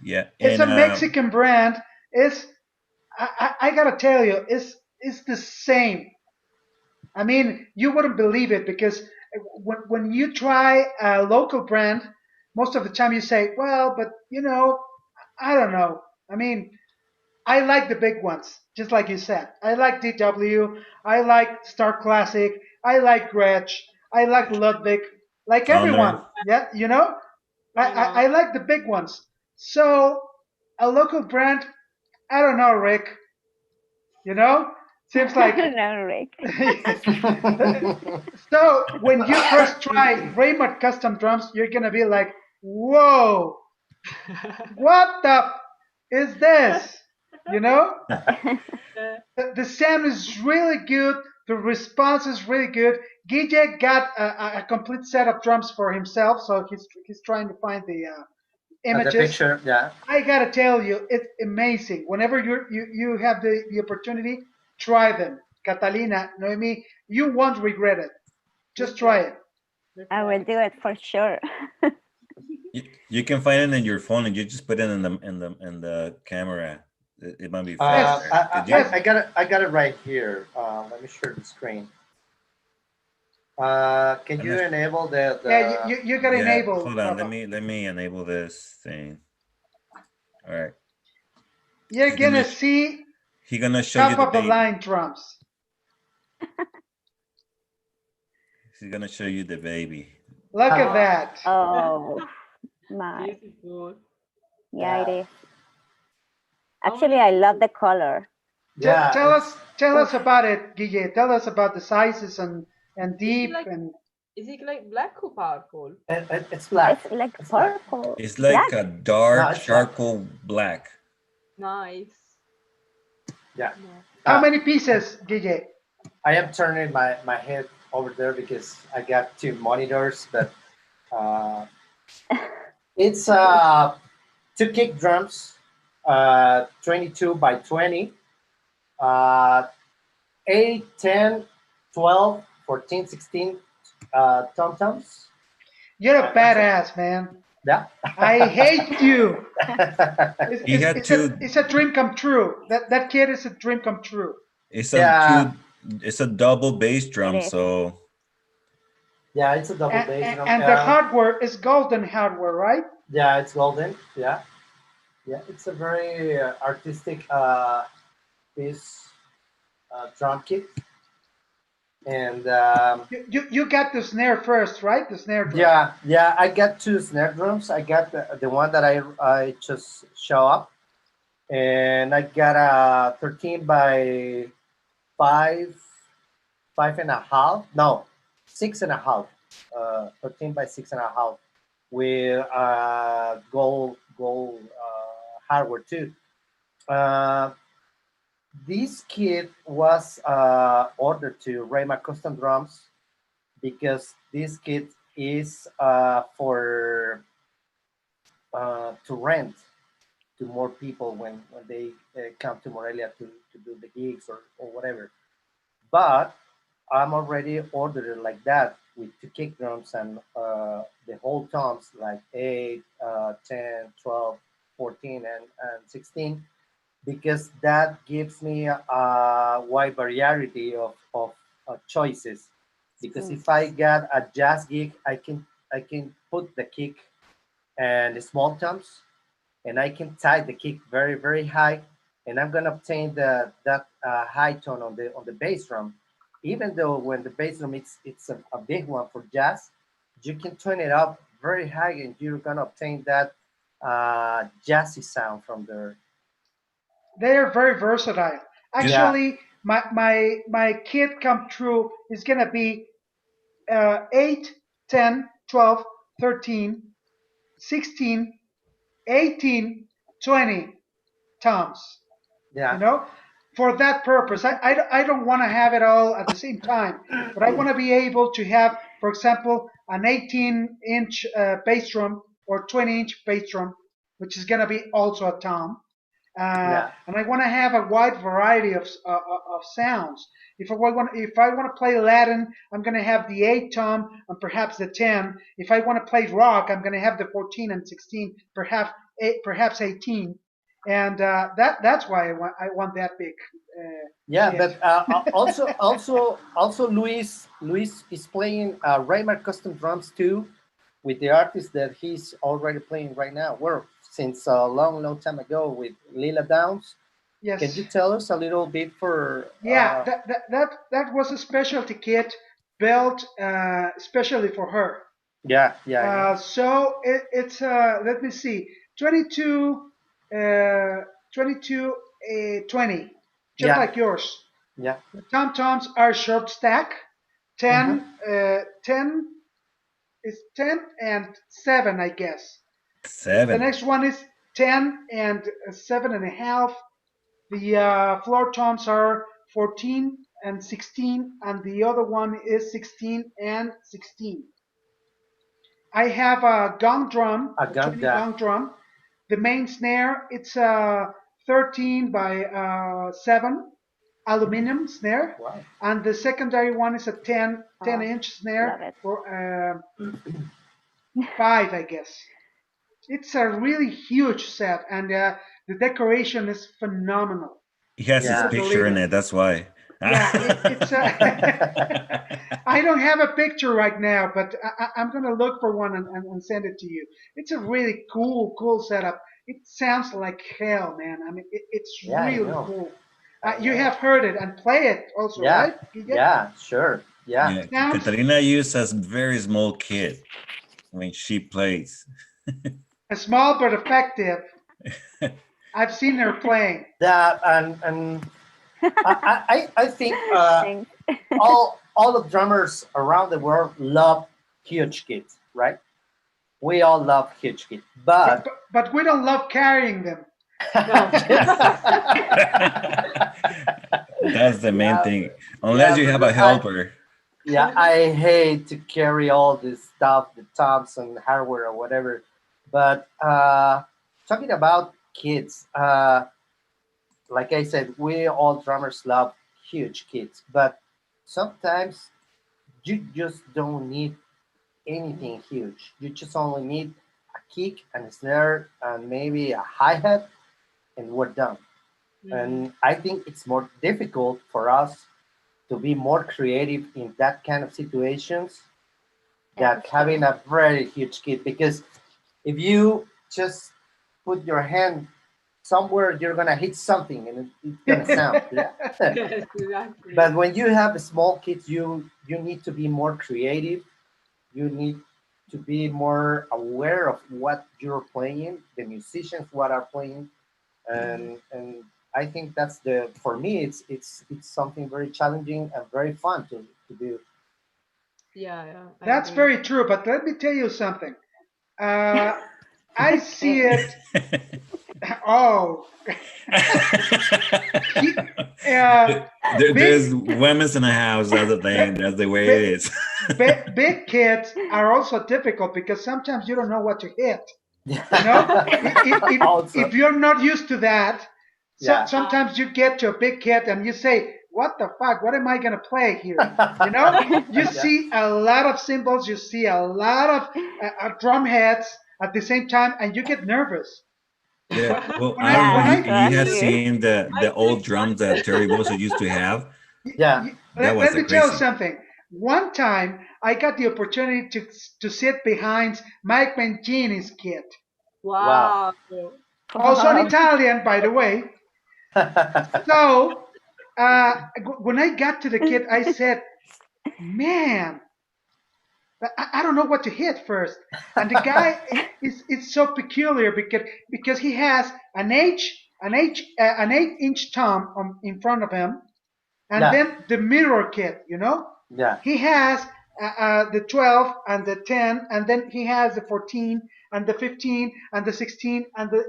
Yeah, It's and a Mexican brand. I gotta tell you, it's the same. I mean, you wouldn't believe it because when you try a local brand, most of the time you say, well, but I don't know. I mean, I like the big ones, just like you said. I like DW. I like Star Classic. I like Gretsch. I like Ludwig. Like Honor. everyone, yeah, I like the big ones. So a local brand, I don't know, Rick. Seems like. no, Rick. So when you first try Raymond custom drums, you're gonna be like, "Whoa, what the is this?" You know, the sound is really good. The response is really good. Guille got a complete set of drums for himself, so he's trying to find the The images. picture, yeah. I gotta tell you, it's amazing. Whenever you have the opportunity, try them. Catalina, Noemi, you won't regret it. Just try it. I will do it for sure. You can find it in your phone and you just put it in the camera. It might be faster. I got it right here. Let me share the screen. Can you enable the? Yeah, you gotta enable. Hold on, let me enable this thing. All right. You're gonna see. He's gonna show top you the of the baby. line drums. He's gonna show you the baby. Look at that. Oh my. Beautiful. Yeah, it is. Actually, I love the color. Yeah. Tell us about it, Guille. Tell us about the sizes and deep and. Is it like black or purple? It's black. It's like purple. It's like black. a dark it's charcoal black. Nice. Yeah. How many pieces, Guille? I am turning my head over there because I got 2 monitors, but it's 2 kick drums, 22 by 20, 8, 10, 12, 14, 16 tom-toms. You're a badass, man. Yeah. I hate you. He had two. It's a dream come true. That kid is a dream come true. It's Yeah. It's a double bass It drum, is. so Yeah, it's a double bass drum. And the hardware is golden hardware, right? Yeah, it's golden. Yeah, yeah, it's a very artistic piece drum kit, and You got the snare first, right? The snare drum. yeah, yeah. I got two snare drums. I got the one that I just show up, and I got a 13 by 5, 5.5. No, 6.5. 13 by 6.5 with gold hardware too. Uh, this kit was ordered to Rayma Custom Drums because this kit is for to rent to more people when they come to Morelia to do the gigs or whatever. But I'm already ordered it like that with two kick drums and the whole toms like 8, 10, 12, 14, and 16 because that gives me a wide variety of choices. Because Mm. if I got a jazz gig, I can put the kick and the small toms, and I can tie the kick very very high, and I'm gonna obtain that high tone on the bass drum. Even though when the bass drum it's a big one for jazz, you can turn it up very high, and you're gonna obtain that jazzy sound from there. They are very versatile. it, Yeah, Actually, my kit come true is gonna be 8, 10, 12, 13, 16, 18, 20 toms. You yeah, know, for that purpose, I don't want to have it all at the same time, but I want to be able to have, for example, an 18-inch bass drum or 20-inch bass drum, which is going to be also a tom. yeah, And I want to have a wide variety of sounds. If I want to play Latin, I'm going to have the 8 tom and perhaps the 10. If I want to play rock, I'm going to have the 14 and 16, perhaps 18. And that's why I want that big yeah. kit. But also Luis is playing Raymar custom drums too, with the artist that he's already playing right now. Well, since a long long time ago with Lila Downs. Can Yes, you tell us a little bit for yeah, that was a specialty kit built especially for her. yeah, yeah, I know. It's let me see, 22, uh, 22, 20, just Yeah, like yours. yeah. The tom toms are short stack, Mm-hmm. 10 is 10 and 7, I guess. The 7. next one is 10 and 7.5. The floor toms are 14 and 16, and the other one is 16 and 16. I have a gong drum, A a gun, 20 yeah. gong drum. The main snare, it's a 13 by 7 aluminum snare, Wow. and the secondary one is a 10 Oh, inch love snare it. for 5, I guess. It's a really huge set, and the decoration is phenomenal. He has You his Yeah. wouldn't picture believe in it. it, that's why. Yeah, it's I don't have a picture right now, but I'm gonna look for one and send it to you. It's a really cool setup. It sounds like hell, man. I mean, it's Yeah, I really know. cool. I You know. have heard it and play it also, Yeah, right, Giga? yeah, sure. Yeah. Yeah, Sounds Catalina uses a very small kit when she plays. small but effective. I've seen her playing. That and I think Thanks. all the drummers around the world love huge kits, right? We all love huge kits, But, but but but we don't love carrying them. No. That's the main yeah, thing. Unless yeah, you but have a helper. yeah, I hate to carry all this stuff, the tops and hardware or whatever. But talking about kids, like I said, we all drummers love huge kits, but sometimes you just don't need anything huge. You just only need a kick and a snare and maybe a hi hat, and we're done. Mhm. And I think it's more difficult for us to be more creative in that kind of situations Yeah, that for sure. having a very huge kit. Because if you just put your hand somewhere, you're gonna hit something and it's gonna sound. Yeah. Yes, exactly. But when you have a small kit, you need to be more creative. You need to be more aware of what you're playing, the musicians what are playing, and I think that's the for me it's something very challenging and very fun to do. Yeah, yeah, I That's agree. very true. But let me tell you something. Uh, I see Okay. it. Oh, he, uh, There's big, women's in the house. That's the big, thing. That's the way it big, is. big kids are also difficult because sometimes you don't know what to hit. You know, Also, if you're not used to that, so yeah. Uh, sometimes you get to a big kit and you say, "What the fuck? What am I gonna play here?" You know, you Yeah. see a lot of cymbals, you see a lot of drum heads at the same time, and you get nervous. Yeah. Well, When I don't I know. when Yeah, You I you have exactly. seen the I old think drums that Terry Bosso used to have. Yeah. That was let a me tell you crazy. something. One time, I got the opportunity to sit behind Mike Mangini's kit, Wow. wow. also an Wow. Italian, by the way. So when I got to the kit, I said, "Man, I don't know what to hit first." And the guy is it's so peculiar because he has an 8-inch tom in front of him, and Yeah. then the mirror kit. You know, Yeah. he has the 12 and the 10, and then he has the 14 and the 15 and the 16 and the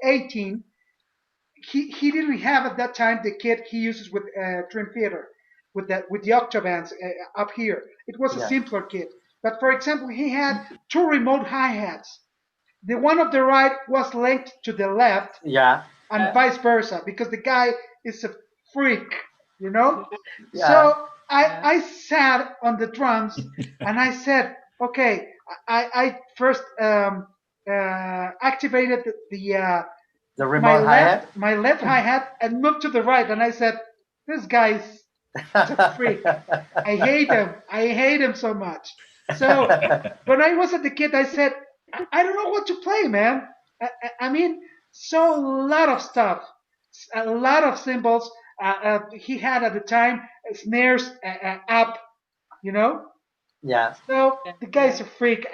18. He didn't have at that time the kit he uses with Dream Theater with the octabands up here. It was a Yeah. simpler kit. But for example, he had two remote hi hats. The one of the right was linked to the left, Yeah. and vice versa, because the guy is a freak, you know. Yeah. So I Yeah. I sat on the drums and I said, okay, I first activated The my remote left hi-hat. my left hi hat and moved to the right, and I said, "This guy's a freak. I hate him so much." So when I was at the kid, I said, I don't know what to play, man. I mean, so a lot of stuff, a lot of cymbals. He had at the time snares up, you know. Yeah. So Yeah, the yeah. guy's a freak.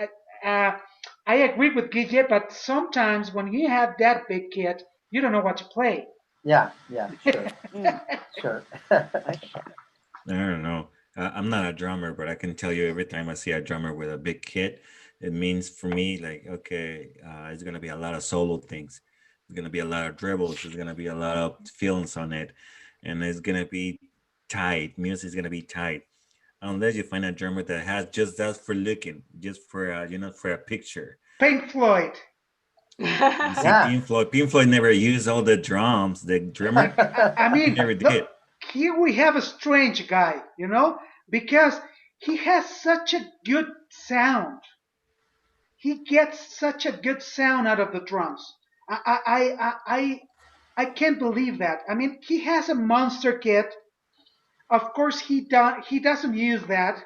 I agree with Guille, but sometimes when you have that big kid, you don't know what to play. Yeah. Yeah. Sure. Mm, Sure. for sure. I don't know. I'm not a drummer, but I can tell you every time I see a drummer with a big kit, it means for me like okay, it's gonna be a lot of solo things. It's gonna be a lot of dribbles. There's gonna be a lot of feelings on it, and it's gonna be tight. Music's gonna be tight. Unless you find a drummer that has just that for looking, just for for a picture. Pink Floyd. You see, Yeah. Pink Floyd never used all the drums. The drummer, I he mean, never look, did. here we have a strange guy, you know, because he has such a good sound. He gets such a good sound out of the drums. I can't believe that. I mean, he has a monster kit. Of course, he doesn't use that,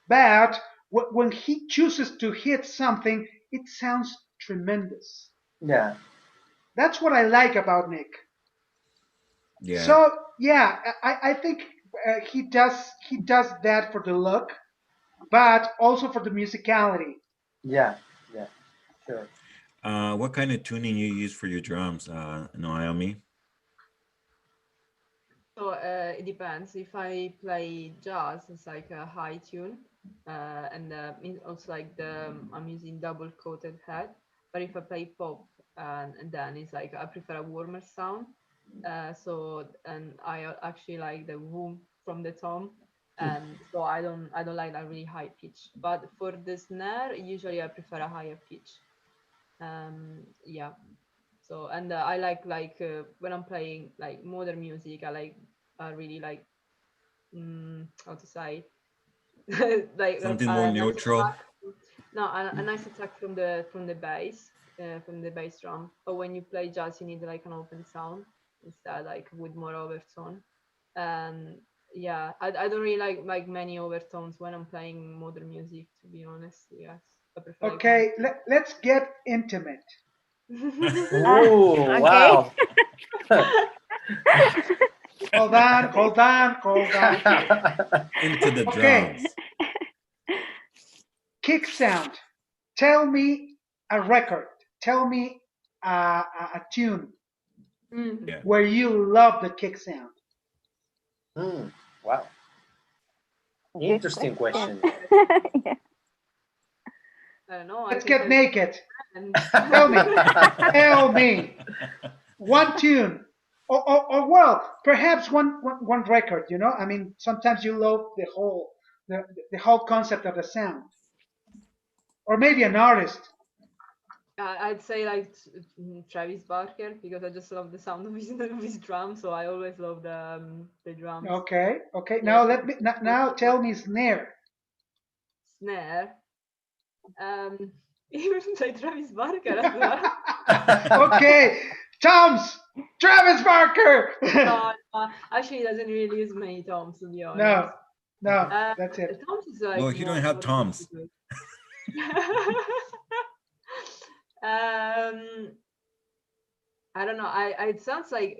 but when he chooses to hit something, it sounds tremendous. Yeah. That's what I like about Nick. Yeah, So yeah, I think he does that for the look, but also for the musicality. Yeah. Yeah. Sure. what kind of tuning you use for your drums, Naomi? So it depends. If I play jazz, it's like a high tune, and also like I'm using double coated head. But if I play pop, and then it's like I prefer a warmer sound. So and actually like the womb from the tom, and so I don't like that really high pitch. But for the snare, usually I prefer a higher pitch. Yeah. So and I like when I'm playing like modern music, I really like how to say like Something more a nice neutral. attack. No, a nice attack from the bass drum. But when you play jazz, you need like an open sound instead, like with more overtone. Um, yeah, I don't really like many overtones when I'm playing modern music, to be honest. Yes, I prefer like more. Okay, let's get intimate. Oh, Okay. wow. Hold on, hold on, hold on. Into the Okay, drums. kick sound. Tell me a record. Tell me a tune Mm. Yeah. where you love the kick sound. Wow. Good Interesting question. question. Yeah. I don't know. I Let's can get tell you. naked. And Tell me, tell me one tune, or well, perhaps one record. You know, I mean, sometimes you love the whole concept of the sound, or maybe an artist. I'd say like Travis Barker because I just love the sound of his drums. So I always love the drums. Okay, okay. Yeah, Now so let me now tell me snare. snare. Even say Travis Barker as well. Okay, Tom's Travis Barker. No, actually, he doesn't really use many toms to be honest. No, no, Uh, that's it. Toms is like Well, he don't have more toms. difficult. um, I don't know. It sounds like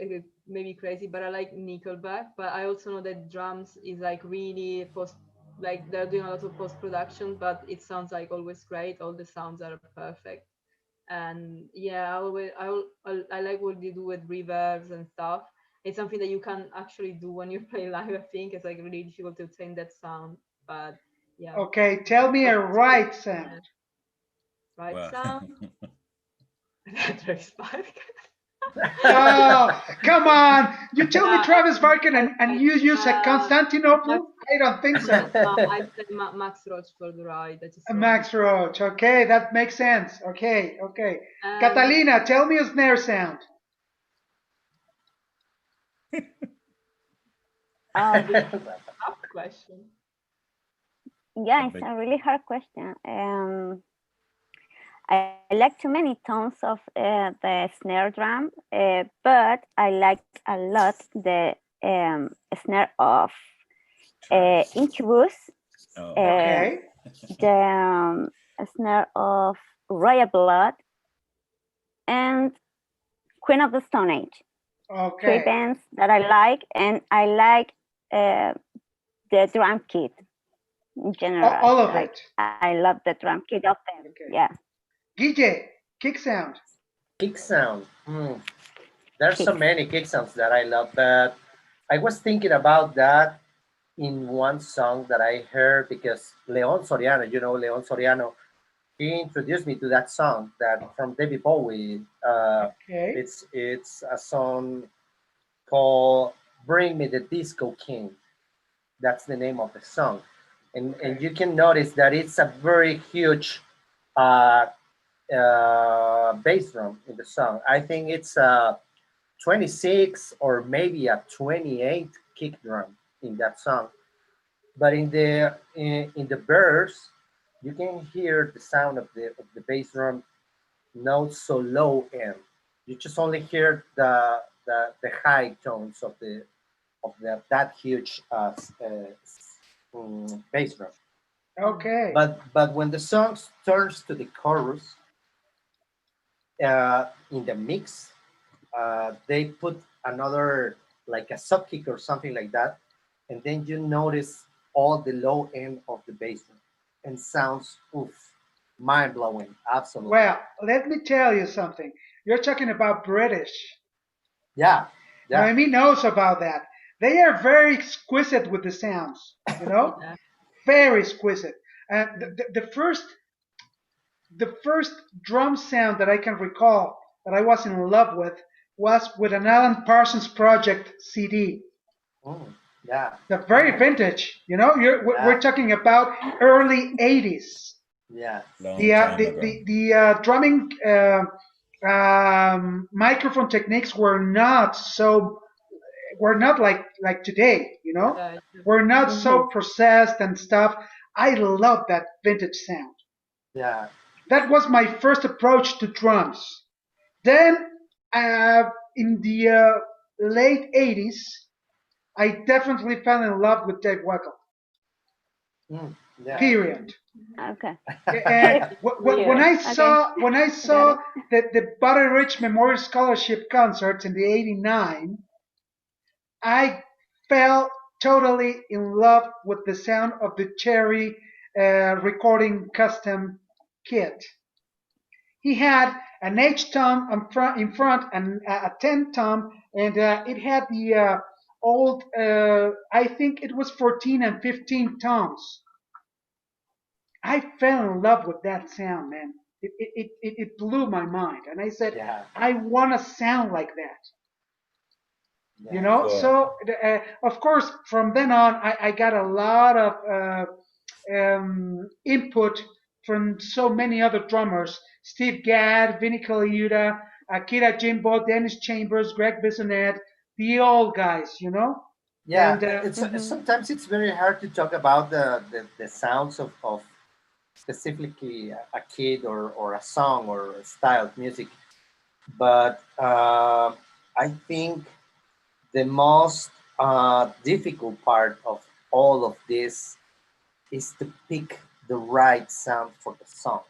maybe crazy, but I like Nickelback. But I also know that drums is like really post, like they're doing a lot of post production, but it sounds like always great. All the sounds are perfect, and yeah, I like what they do with reverbs and stuff. It's something that you can actually do when you play live. I think it's like really difficult to obtain that sound, but yeah. Okay, tell me But a right sound. right Well, sound. Travis Barker. Oh, come on! You tell me Yeah, Travis Barker I'd and say, you use a Max, Constantinople? I don't think so. I'd say Max Roach for the ride. I just love him. Max Roach. Okay, that makes sense. Okay, okay. Um, Catalina, tell me a snare sound. really Um, tough question. yeah, it's but a really hard question. I like too many tones of the snare drum, but I like a lot the snare of Travis. Incubus, Oh, uh, Okay, the snare of Royal Blood, and Queen of the Stone Age. Three okay. bands that I like, and I like uh, the drum kit in general. All of Like it. I love the drum kit of them. Okay. Yeah. Guille, kick sound. Kick sound. There's so Kicks. many kick sounds that I love, but I was thinking about that in one song that I heard because Leon Soriano, Leon Soriano, he introduced me to that song that from David Bowie. Okay, It's a song called "Bring Me the Disco King." That's the name of the song, and okay. you can notice that it's a very huge uh, bass drum in the song. I think it's a 26 or maybe a 28 kick drum in that song. But in the verse, you can hear the sound of the bass drum not so low end. You just only hear the high tones of that huge bass drum. Okay. But when the song turns to the chorus, in the mix, they put another like a sub kick or something like that, and then you notice all the low end of the bass drum and sounds oof, mind blowing. Absolutely, Well, let me tell you something. You're talking about British. yeah, yeah. Noemi knows about that. They are very exquisite with the sounds, you know? Yeah. Very exquisite. And the first drum sound that I can recall that I was in love with was with an Alan Parsons Project CD. Mm, yeah, The very vintage, you know. We're yeah, talking about early '80s. yeah, The long uh, time the ago. the drumming microphone techniques were not like today, you know. Yeah. We're not Hmm. so processed and stuff. I love that vintage sound. yeah. That was my first approach to drums. Then, in the late '80s, I definitely fell in love with Dave Weckl. Yeah. Period. Okay. And when I Okay. Got saw it. the Butteridge Memorial Scholarship concerts in the '89, I fell totally in love with the sound of the Cherry recording custom kit. He had an H tom in front and a 10 tom, and it had the old, I think it was 14 and 15 toms. I fell in love with that sound, man. It blew my mind. And I said, Yeah. I want to sound like that. You Yeah. know, Well, so of course, from then on, I got a lot of input from so many other drummers: Steve Gadd, Vinnie Colaiuta, Akira Jimbo, Dennis Chambers, Greg Bissonette, the old guys, you know. Yeah, And it's Mm-hmm. sometimes it's very hard to talk about the sounds of specifically a kid or a song or a style of music, but I think the most difficult part of all of this is to pick the right sound for the song.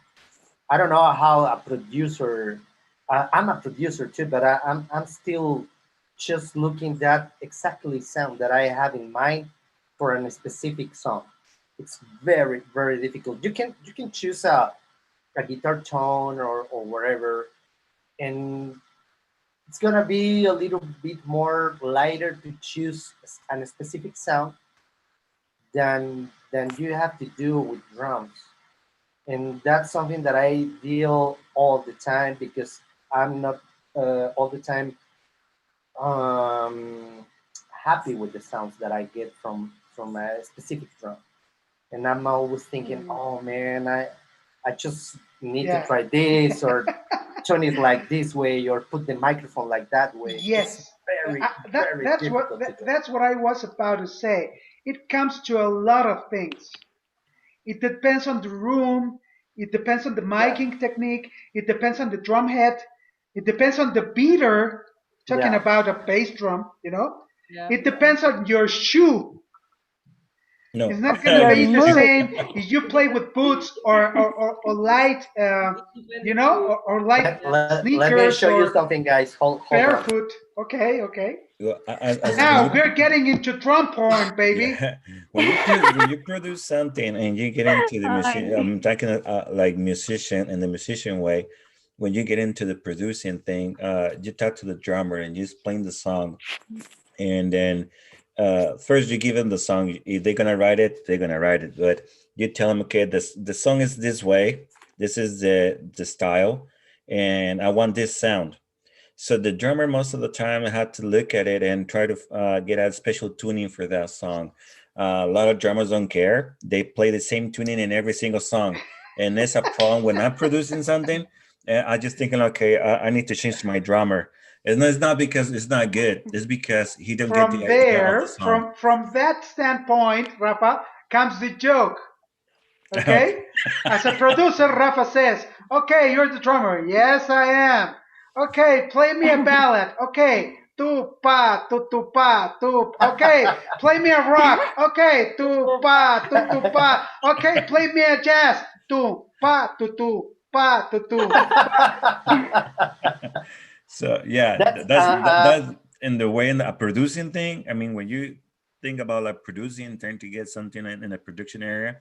I don't know how a producer. I'm a producer too, but I'm still just looking that exactly sound that I have in mind for a specific song. It's very difficult. You can choose a guitar tone or whatever, and it's gonna be a little bit more lighter to choose a specific sound than you have to do with drums, and that's something that I deal all the time because I'm not all the time um, happy with the sounds that I get from a specific drum, and I'm always thinking, Mm. oh man, I just need to yeah, try this or turn it like this way or put the microphone like that way. It's yes, very difficult to do. that's what I was about to say. It comes to a lot of things. It depends on the room. It depends on the Yeah, miking technique. It depends on the drum head. It depends on the beater. Talking yeah, about a bass drum, you know. Yeah. It depends on your shoe. It's no. not gonna Your be the mood. same if you play with boots or light, It you depends know, to or light let, yeah. let me sneakers show you or something, guys. Hold on. barefoot. Okay, okay. Well, as when Now you we're getting into drum porn, baby. yeah, when you produce something and you get into the machine, Ay. I'm talking like musician in the musician way. When you get into the producing thing, you talk to the drummer and you explain the song, and then first you give them the song. If they're gonna write it, they're gonna write it. But you tell them, okay, this the song is this way. This is the style, and I want this sound. So the drummer most of the time had to look at it and try to get a special tuning for that song. A lot of drummers don't care; they play the same tuning in every single song, and that's a problem when I'm producing something. And I just thinking, okay, I need to change my drummer. It's not because it's not good; it's because he don't get the From idea of the there, song. from that standpoint, Rafa, comes the joke. Okay. Okay? As a producer, Rafa says, okay, you're the drummer. Yes, I am. Okay, play me a ballad. Okay, tu pa, tu. Okay, play me a rock. Okay, tu pa. Okay, play me a jazz. Tu pa, tu. So yeah, That's that's in the way in the producing thing. I mean, when you think about like producing, trying to get something in a production area,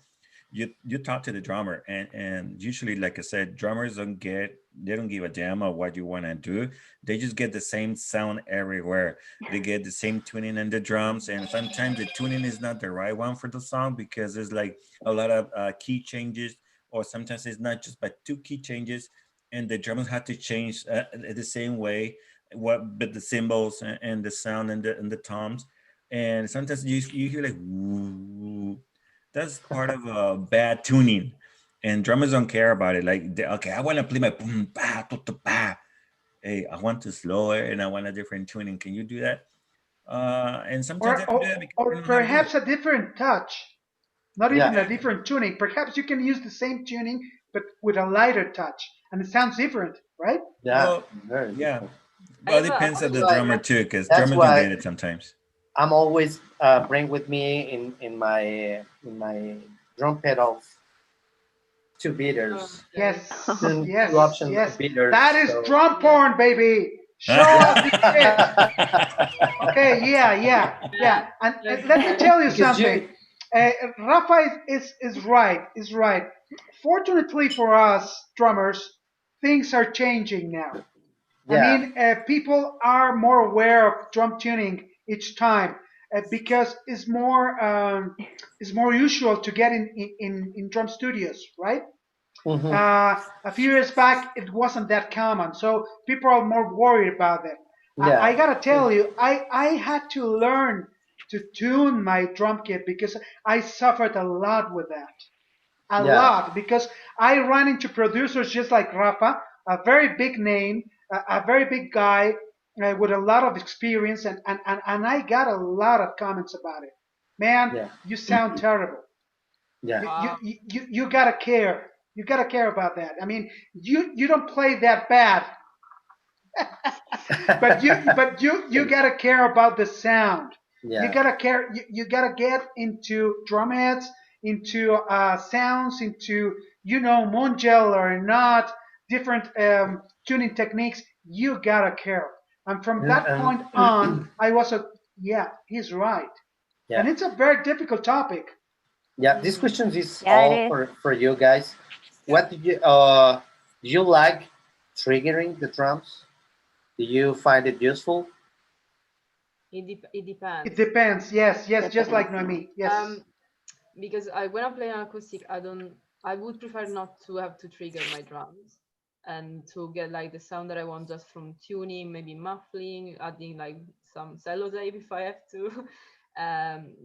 you talk to the drummer, and usually, like I said, drummers they don't give a damn of what you want to do. They just get the same sound everywhere. They get the same tuning in the drums, and sometimes the tuning is not the right one for the song because there's like a lot of key changes, or sometimes it's not just but two key changes, and the drummers have to change the same way what but the cymbals and the sound and the toms, and sometimes you hear like woo. That's part of bad tuning, and drummers don't care about it. Like okay, I want to play my boom ba to to ba. Hey, I want to slow it and I want a different tuning. Can you do that? And sometimes they Or, don't do it or, because they or don't know how to do it. perhaps a different touch. Not yeah. even a different tuning. Perhaps you can use the same tuning, but with a lighter touch. And it sounds different, right? Yeah, Well, very yeah. different. I Well, it have a depends on That's the why drummer too, because that's drummers don't why get it sometimes. I'm always bring with me in my drum pedals two beaters, Okay. Yes, two yes, option yes. beaters. That is So drum Yeah. porn, baby. Show us the shit. Okay, yeah, yeah, yeah. And let me tell you because something. you, Rafa is right. Is right. Fortunately for us drummers, things are changing now. I yeah, mean, people are more aware of drum tuning each time because it's more usual to get in drum studios, right? hmm, A few years back, it wasn't that common, so people are more worried about that. I yeah, gotta tell you, I had to learn to tune my drum kit because I suffered a lot with that. A yeah, lot, because I ran into producers just like Rafa, a very big name, a very big guy with a lot of experience, and I got a lot of comments about it. Man, yeah, you sound terrible. yeah, Wow. You gotta care. You gotta care about that. I mean, you don't play that bad, but you gotta care about the sound. You yeah, gotta care. You gotta get into drum heads, into sounds, into Mongel or not, different tuning techniques. You gotta care. And from that point on, I was a yeah. He's right, and yeah, it's a very difficult topic. yeah. This Mhm. question is Yeah, it all is. for you guys. What do you like triggering the drums? Do you find it useful? It It depends. depends. Yes, yes, just Depends. like Noemi. Yes. Um, because when I play an acoustic, I would prefer not to have to trigger my drums and to get like the sound that I want just from tuning, maybe muffling, adding like some sellotape if I have to,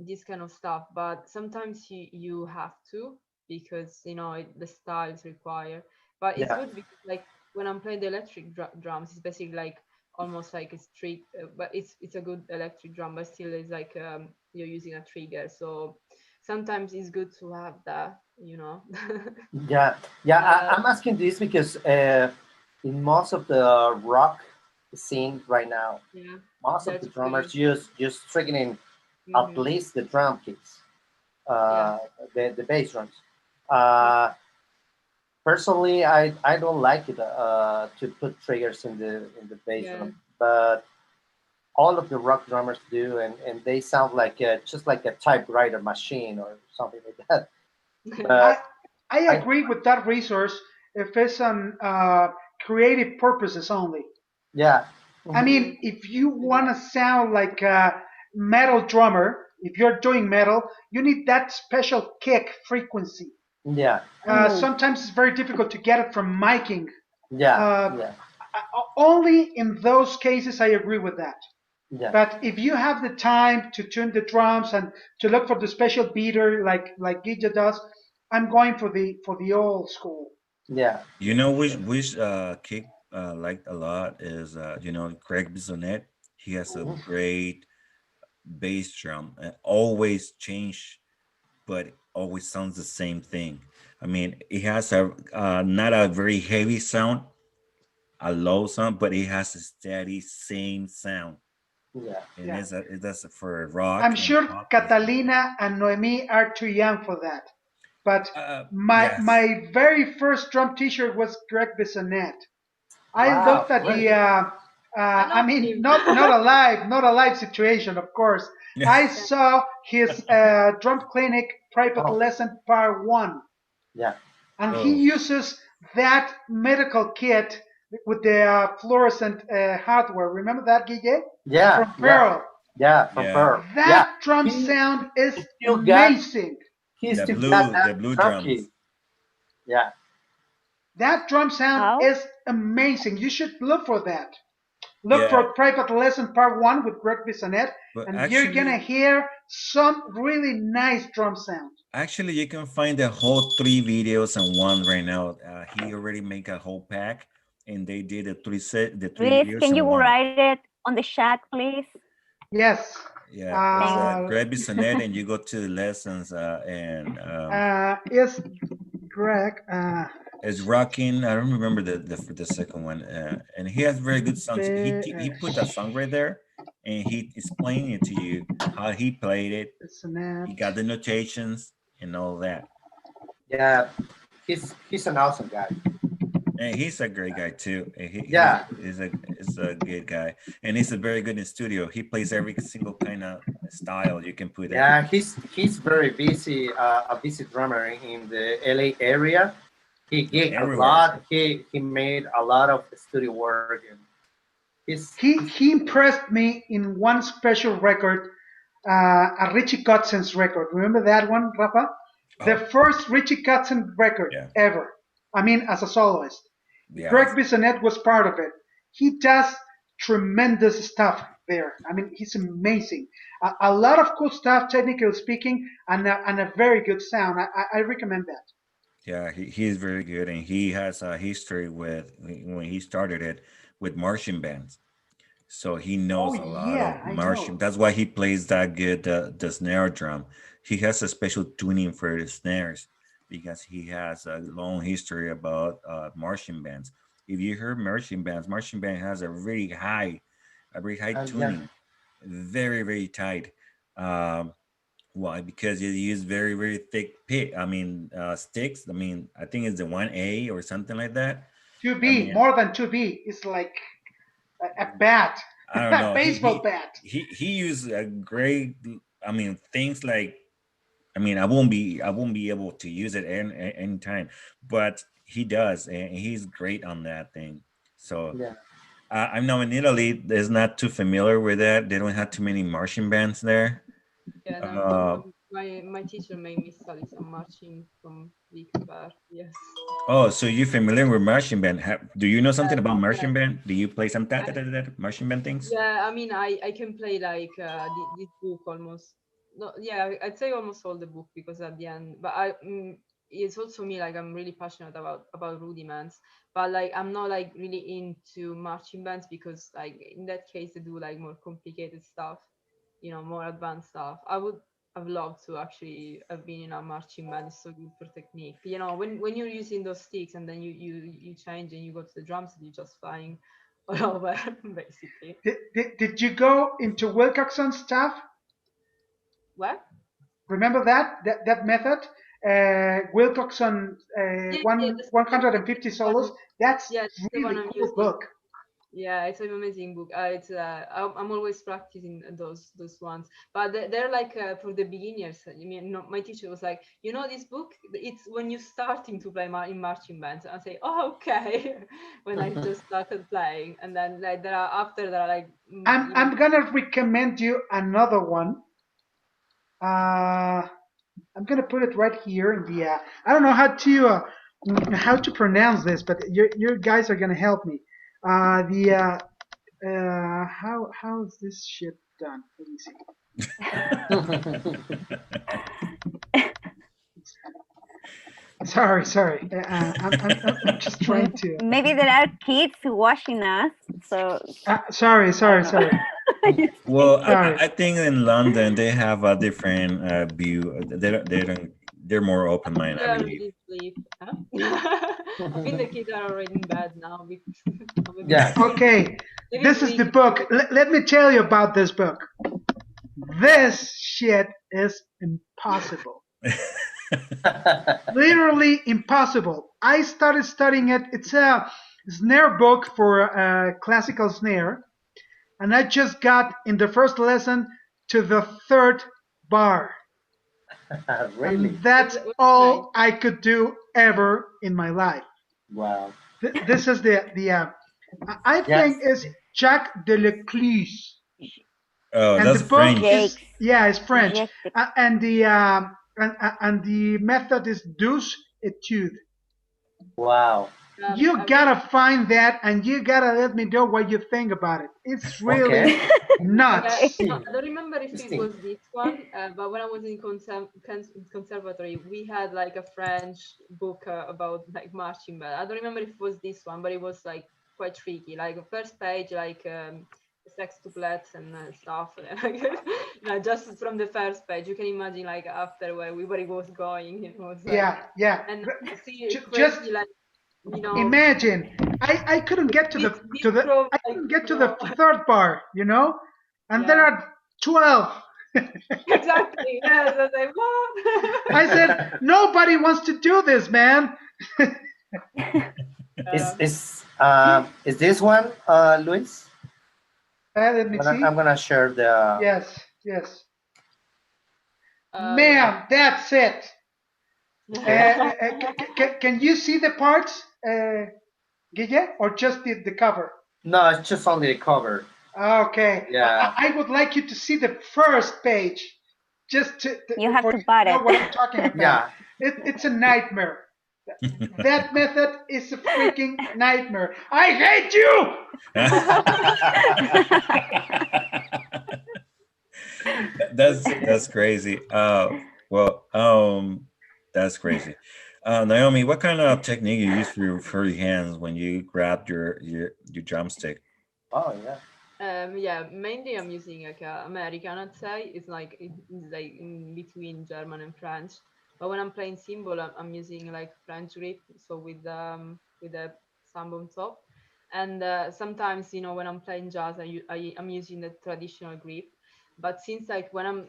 this kind of stuff. But sometimes you have to because the styles require. But it's Yeah, good because like when I'm playing the electric drums, it's basically like almost like a strict, but it's a good electric drum, but still it's like you're using a trigger, so sometimes it's good to have that. yeah, yeah. uh, I'm asking this because in most of the rock scene right now, yeah, most of they're the triggering. drummers use triggering at Hmm. least the drum kits, Yeah. uh, the bass drums. Uh, Personally, I don't like it to put triggers in the bass Yeah. drum, but all of the rock drummers do, and they sound like just like a typewriter machine or something like that. I But I I, agree with that resource if it's on creative purposes only. yeah, I hmm, Mm, mean, if you agree. want to sound like a metal drummer, if you're doing metal, you need that special kick frequency. yeah, Hmm. Sometimes it's very difficult to get it from miking. yeah, Uh, yeah, Only in those cases I agree with that. yeah, But if you have the time to tune the drums and to look for the special beater like Gija does, I'm going for the old school. yeah. You know which kick liked a lot is Greg Bisonet. He has a Mhm. great bass drum and always change, but always sounds the same thing. I mean, it has a not a very heavy sound, a low sound, but it has a steady same sound, Yeah, and Yeah. it does for rock I'm and sure pop. It's great. Catalina and Noemi are too young for that. But Yes, my very first drum T-shirt was Greg Bissonette. I wow, looked at the really? I I know mean, him. not a live situation, of course. yeah. I Yeah. saw his drum clinic private Oh, lesson part one, yeah, and he Oh, uses that medical kit with the fluorescent hardware. Remember that, Guille? yeah, From yeah, Pearl. yeah. From yeah. Pearl, yeah. That drum He sound is still got amazing. he still got The that blue drum kit. drums. Yeah, That drum sound Oh, is amazing. You should look for that. Look Yeah, for Private Lesson Part 1 with Greg Bissonette, but and you're gonna hear some really nice drum sound. actually, you can find the whole three videos in one right now. He already make a whole pack, and they did the three please, videos can in you one. write it on the chat, please? Yes. Yeah, it's Thanks. Uh, Greg Bisonet, and you go to the lessons, and is Greg it's rocking. I don't remember the second one, and he has very good songs. Be- He put that song right there, and he explained it to you how he played it. It's an He apt. got the notations and all that. Yeah, he's an awesome guy. And he's a great guy too. And Yeah, he's a good guy, and he's a very good in studio. He plays every single kind of style you can put it. yeah, he's very busy, a busy drummer in the LA area. He gigged a Everywhere. lot. He made a lot of studio work, and he's He impressed me in one special record, a Richie Kotzen's record. Remember that one, Rafa? The Oh, first Richie Kotzen record yeah, ever. I mean, as a soloist. yeah, Greg Bissonette was part of it. He does tremendous stuff there. I mean, he's amazing. A lot of cool stuff, technically speaking, and a very good sound. I recommend that. yeah. He is very good, and he has a history with when he started it with marching bands. So he Oh knows a lot yeah, of I marching. know. That's why he plays that good the snare drum. He has a special tuning for the snares because he has a long history about marching bands. If you hear marching band has a very high yeah, tuning, very tight. Um, why? Because you use very thick pick. I mean sticks. I mean I think it's the 1A or something like that. I 2B, mean more than 2B. It's like a bat, I don't a know. baseball bat. He used a great. I mean, things like. I mean, I won't be able to use it any time, but he does, and he's great on that thing. So yeah. I know in Italy, there's not too familiar with that. They don't have too many marching bands there. Yeah, no, Uh, my teacher made me study some marching from Vikenberg. Yes. oh, so you're familiar with marching band? Do you know something Uh, about yeah, marching band? Do you play some I, marching band things? yeah. I mean, I can play like this book almost. No, yeah, I'd say almost all the book because at the end, but it's also me like I'm really passionate about rudiments, but like I'm not like really into marching bands because like in that case they do like more complicated stuff, more advanced stuff. I've loved to actually have been in a marching band. It's so good for technique. When you're using those sticks and then you change and you go to the drums and you're just flying all over basically. Did you go into Wilcoxon stuff? What? Remember that method? Wilcoxon Yeah, one that's 150 the one. solos. That's Yeah, that's the one really I'm cool using. book. Yeah, it's an amazing book. I'm always practicing those ones, but they're like for the beginners. I mean, no, my teacher was like, this book, it's when you're starting to play in marching bands. I say, oh, okay, when I just started playing, and then like there are like I'm gonna recommend you another one. I'm gonna put it right here in the. I don't know how to pronounce this, but your guys are gonna help me. The how is this shit done? Let me see. Sorry. I'm just trying to. Maybe there are kids watching us, so Sorry. I don't know. Well, Sorry. I think in London they have a different view. They're more open minded, I they're believe. already asleep. Huh? I think the kids are already in bed now. Maybe Yeah. Okay, maybe this is the book. Let me tell you about this book. This shit is impossible. Literally impossible. I started studying it. It's a snare book for classical snare, and I just got in the first lesson to the third bar, Really? and that's What's nice. all I could do ever in my life. Wow. This is the I think Yes. is Jacques de Lecluse, Oh, and the that's book French. is Jakes, yeah, it's French, Jacques de and the method is douce etude. Wow. You I really gotta find that, and you gotta let me know what you think about it. It's really Okay. Yeah, nuts. I don't remember if it Interesting. was this one, but when I was in conservatory, we had like a French book about like marching band. I don't remember if it was this one, but it was like quite tricky. Like the first page, like sextuplets and stuff. Just from the first page, you can imagine like after where it was going. It was like, Yeah. and see Just crazy like you know imagine. I couldn't get to this the this probe I like couldn't get to the third bar. and there are 12. Exactly. Yes. I was like, what? I said, nobody wants to do this, man. Is uh, is this one, Luis? Let me I'm see. gonna share the. Yes, yes. yeah. Man, that's it. Okay. Can you see the parts, Guille, or just the cover? No, it's just only the cover. Okay, Yeah. I would like you to see the first page, just You have for to you to buy know it. what I'm talking about. Yeah. It's a nightmare. That method is a freaking nightmare. I hate you. That's crazy. Well, that's crazy. Naomi, what kind of technique you use for your hands when you grab your drumstick? Oh yeah. Yeah, mainly I'm using like American, I'd say. It's like in between German and French. But when I'm playing cymbal, I'm using like French grip, so with a thumb on top. And sometimes, when I'm playing jazz, I'm using the traditional grip. But since like when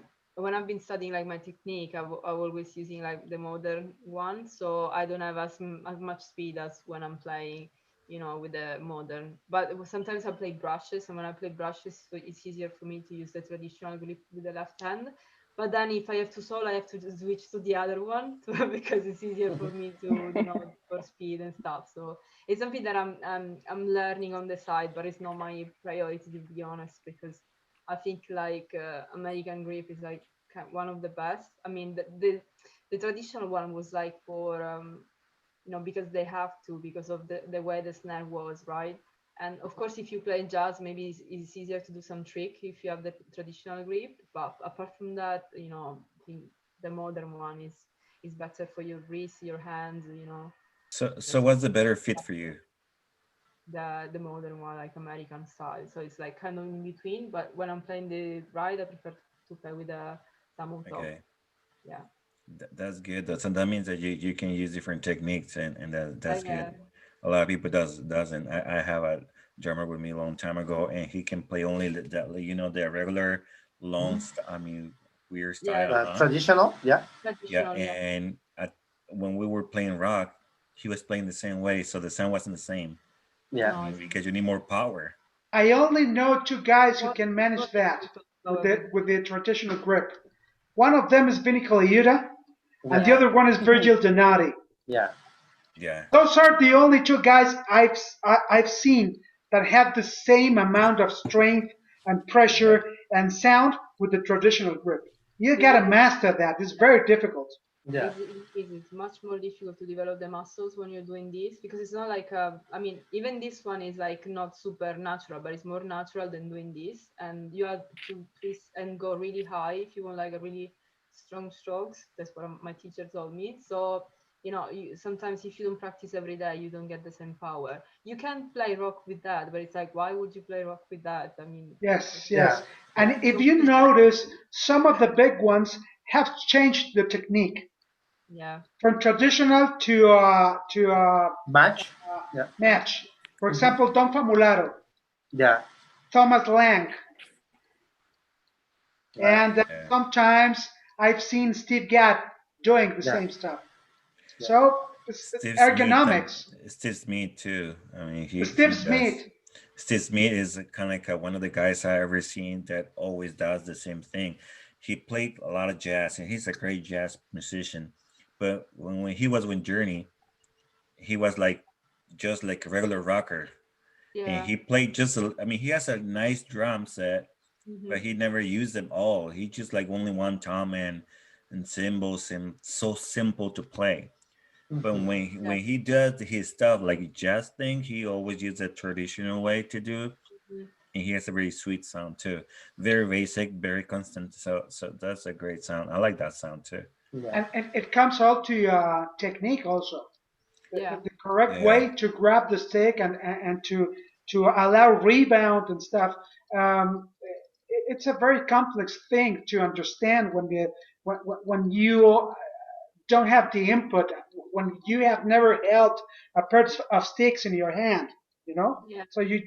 I've been studying like my technique, I'm always using like the modern one, so I don't have as much speed as when I'm playing with the modern. But sometimes I play brushes, and when I play brushes, so it's easier for me to use the traditional grip with the left hand. But then if I have to solo, I have to just switch to the other one because it's easier for me to, for speed and stuff. So it's something that I'm learning on the side, but it's not my priority to be honest, because I think like American grip is like one of the best. I mean, the traditional one was like for because they have to, because of the way the snare was, right? And of course, if you play jazz, maybe it's easier to do some trick if you have the traditional grip. But apart from that, I think the modern one is better for your wrist, your hands. So Just what's the better fit for you? the modern one, like American style. So it's like kind of in between. But when I'm playing the ride, I prefer to play with a thumb on top. Okay. Yeah. That's good. So that means that you can use different techniques, and that's Yeah. good. A lot of people doesn't. I have a drummer with me a long time ago, and he can play only the regular long. Mhm. I mean, weird Yeah. style, huh? Traditional. Yeah. Yeah, Traditional. Yeah. and when we were playing rock, he was playing the same way, so the sound wasn't the same. Yeah. I No, mean, it's because you need more power. I only know two guys who more, can more manage that difficult with probably. the traditional grip. One of them is Vinny Colaiuta, and the Yeah. Yeah, other one is Virgil Donati. Yeah. yeah. Those are the only two guys I've seen that have the same amount of strength and Yeah. pressure and sound with the traditional grip. You Is gotta it? master that. It's very difficult. Yeah. It's much more difficult to develop the muscles when you're doing this, because it's not like I mean, even this one is like not super natural, but it's more natural than doing this, and you have to twist and go really high if you want like a really strong strokes. That's what my teacher told me. So sometimes if you don't practice every day, you don't get the same power. You can play rock with that, but it's like, why would you play rock with that? I mean, Yes, Yeah. yes. yeah. And if So you notice, some of the big ones have changed the technique yeah. from traditional to Match. Yeah. match. For Hmm. example, Don Famularo, Yeah. Thomas Lang, Right. and Yeah. sometimes I've seen Steve Gadd doing the Yeah. same stuff. Yeah. So it's Steve Smith, ergonomics. Steve Smith too. I mean, he Steve does. Smith, Steve Smith is kind of like one of the guys I ever seen that always does the same thing. He played a lot of jazz, and he's a great jazz musician. But when he was with Journey, he was like just like a regular rocker, and Yeah. he played just. I mean, he has a nice drum set, but Hmm. he never used them all. He just like only one tom and cymbals, and so simple to play. But Hmm. Yeah. when he does his stuff like jazz thing, he always uses a traditional way to do, Mhm. and he has a very sweet sound too. Very basic, very constant. So that's a great sound. I like that sound too. Yeah. and it comes all to technique also. Yeah. The correct Yeah. way to grab the stick and to allow rebound and stuff. Um, it's a very complex thing to understand when you don't have the input, when you have never held a pair of sticks in your hand. you know. Yeah. So you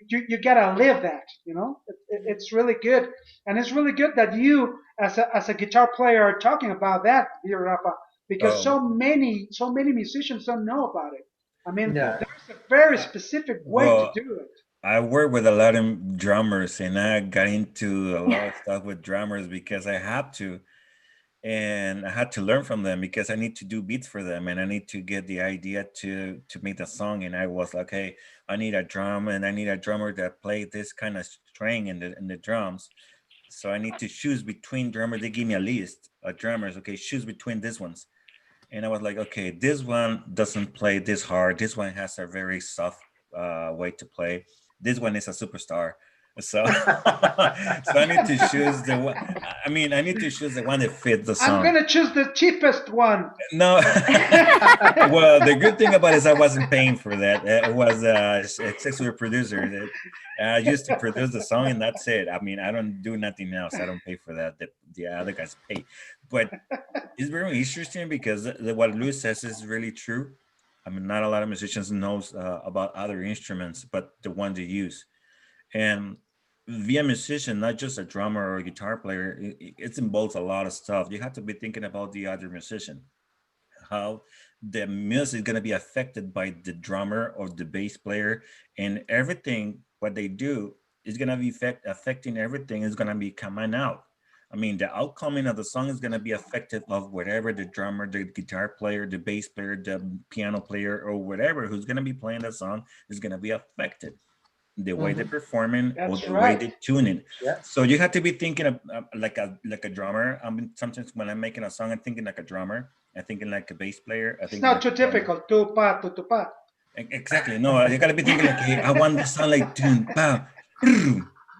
gotta live that, you know. It's really good, and it's really good that you as a guitar player are talking about that, dear Rafa, because Oh, so many musicians don't know about it. I mean, Yeah. well, there's a very uh, specific way to well, do it. I work with a lot of drummers, and I got into a lot of stuff with drummers because I had to, and I had to learn from them because I need to do beats for them, and I need to get the idea to make the song. And I was like, hey, I need a drum, and I need a drummer that play this kind of string in the drums. So I need to choose between drummers. They give me a list of drummers. Okay, choose between these ones. And I was like, okay, this one doesn't play this hard. This one has a very soft way to play. This one is a superstar. So, so I need to choose the one. I mean, I need to choose the one that fits the I'm song. gonna choose the cheapest one. No, well, the good thing about it is I wasn't paying for that. It was a exclusive producer that used to produce the song, and that's it. I mean, I don't do nothing else. I don't pay for that. The other guys pay, but it's very interesting because what Luis says is really true. I mean, not a lot of musicians knows about other instruments, but the ones they use. And be a musician, not just a drummer or a guitar player, it involves a lot of stuff. You have to be thinking about the other musician, how the music is going to be affected by the drummer or the bass player, and everything what they do is going to be affecting everything is going to be coming out. I mean, the outcoming of the song is going to be affected of whatever the drummer, the guitar player, the bass player, the piano player, or whatever who's going to be playing the song is going to be affected the way they're Mhm. performing or That's the way right. they tune it. Yeah. So you have to be thinking of like a drummer. I mean, sometimes when I'm making a song, I'm thinking like a drummer. I'm thinking like a bass player. I It's think not like too a drummer. difficult. Tu pa tu tu pa. Exactly. No, you gotta be thinking like, hey, I want this sound like tune, pow,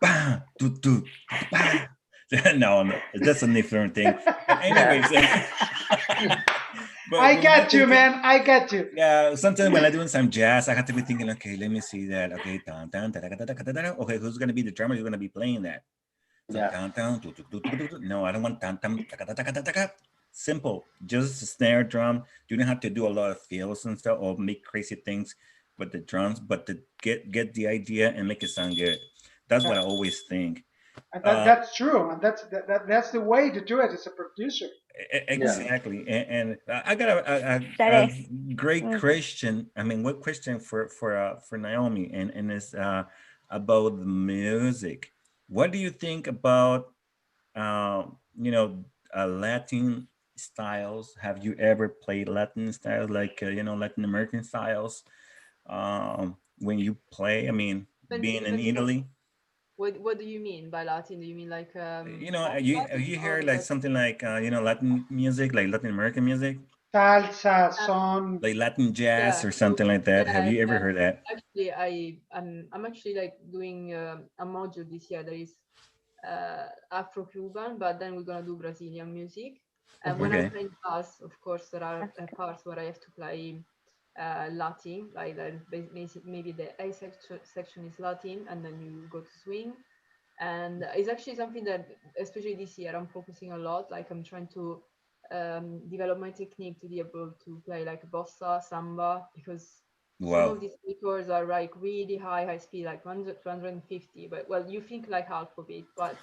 ba, do, do, ba. No, no, that's a different thing. But Yeah. anyways, but I when I got you, think man. I got you. yeah, sometimes when I'm doing some jazz, I have to be thinking, okay, let me see that. Okay, dun, dun, da, da, da, da, da, da, da. Okay, who's gonna be the drummer? Who's gonna be playing that? So Yeah. dun, dun, do, do, do, do, do, do. No, I don't want dun, dun, da, da, da, da, da, da, da. Simple, just a snare drum. You don't have to do a lot of fills and stuff or make crazy things with the drums, but to get the idea and make it sound good. That's what I Yeah, always think. and Uh, that's true, and that's the way to do it as a producer. Yeah. Exactly, and I got That a is. great Mm. question. I mean, what question for Naomi, and it's about the music. What do you think about you know Latin styles? Have you ever played Latin styles like you know Latin American styles? When you play, I mean, being in Depending on Italy, what do you mean by Latin? Do you mean like you know, pop you Latin hear or like like something like you know Latin music, like Latin American music? Salsa, uh, son. Like Latin jazz yeah, or so something like that. Have yeah, you ever heard that? actually I'm actually like doing a module this year that is Afro-Cuban, but then we're gonna do Brazilian music. And when Mhm. I'm Okay. playing bass, of course, there are That's good. parts where I have to play Latin, like maybe the section is Latin, and then you go to swing. And it's actually something that, especially this year, I'm focusing a lot. Like I'm trying to develop my technique to be able to play like bossa, samba, because some of Wow. these records are like really high speed, like 100, 250. But well, you think like half of it, but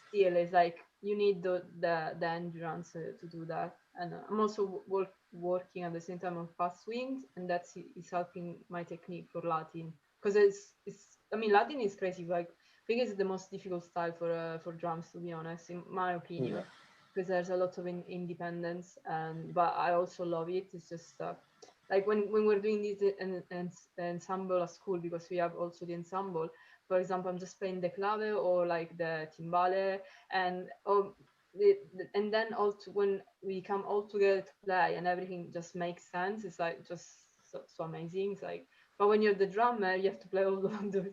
still, it's like you need the endurance to do that. And I'm also working at the same time on fast swings, and that's is helping my technique for Latin because it's. I mean, Latin is crazy. Like I think it's the most difficult style for drums, to be honest, in my Yeah. opinion, because there's a lot of independence. And but I also love it. It's just like when we're doing this ensemble at school, because we have also the ensemble. For example, I'm just playing the clave or like the timbale, and and then when we come all together to play and everything just makes sense. It's like just so amazing. It's like but when you're the drummer, you have to play all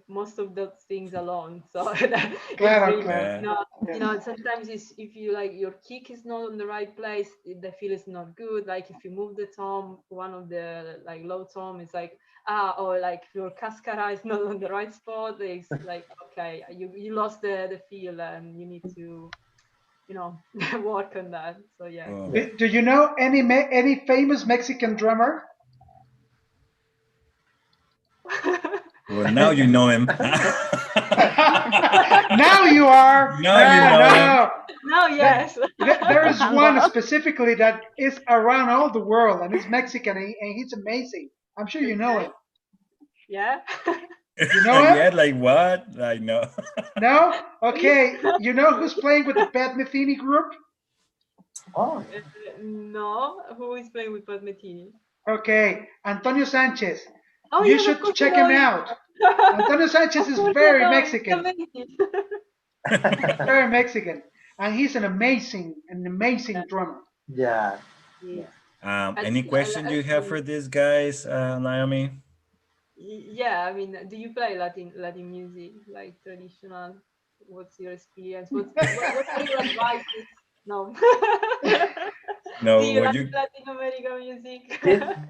most of those things alone. So it's Claro, really, claro. Yeah. Yeah. sometimes it's, if you like your kick is not on the right place, the feel is not good. Like if you move the tom, one of the like low tom, it's like or like your cascara is not on the right spot. It's like okay, you lost the feel, and you need to work on that. So yeah. Oh. Yeah. Do you know any famous Mexican drummer? Well, now you know him. Now you are. Now you know him. No. No, yes. There is one Humble. specifically that is around all the world, and he's Mexican, and he's amazing. I'm sure you know Okay. him. Yeah. You know him? Yeah, like what? I know. No? Okay. You know who's playing with the Pat Metheny group? Oh, No, who is playing with Pat Metini? Okay. Antonio Sanchez. Oh You yes, of should course I check know him him. out. Antonio Sanchez Of is course I very know him. He's Mexican. amazing. Very Mexican. And he's an amazing drummer. yeah. Yes. Any question you have for these guys, Naomi? Yeah, I mean, do you play Latin music, like traditional? What's your experience? What are your advices? No. No, Do you well, like you Latin American music?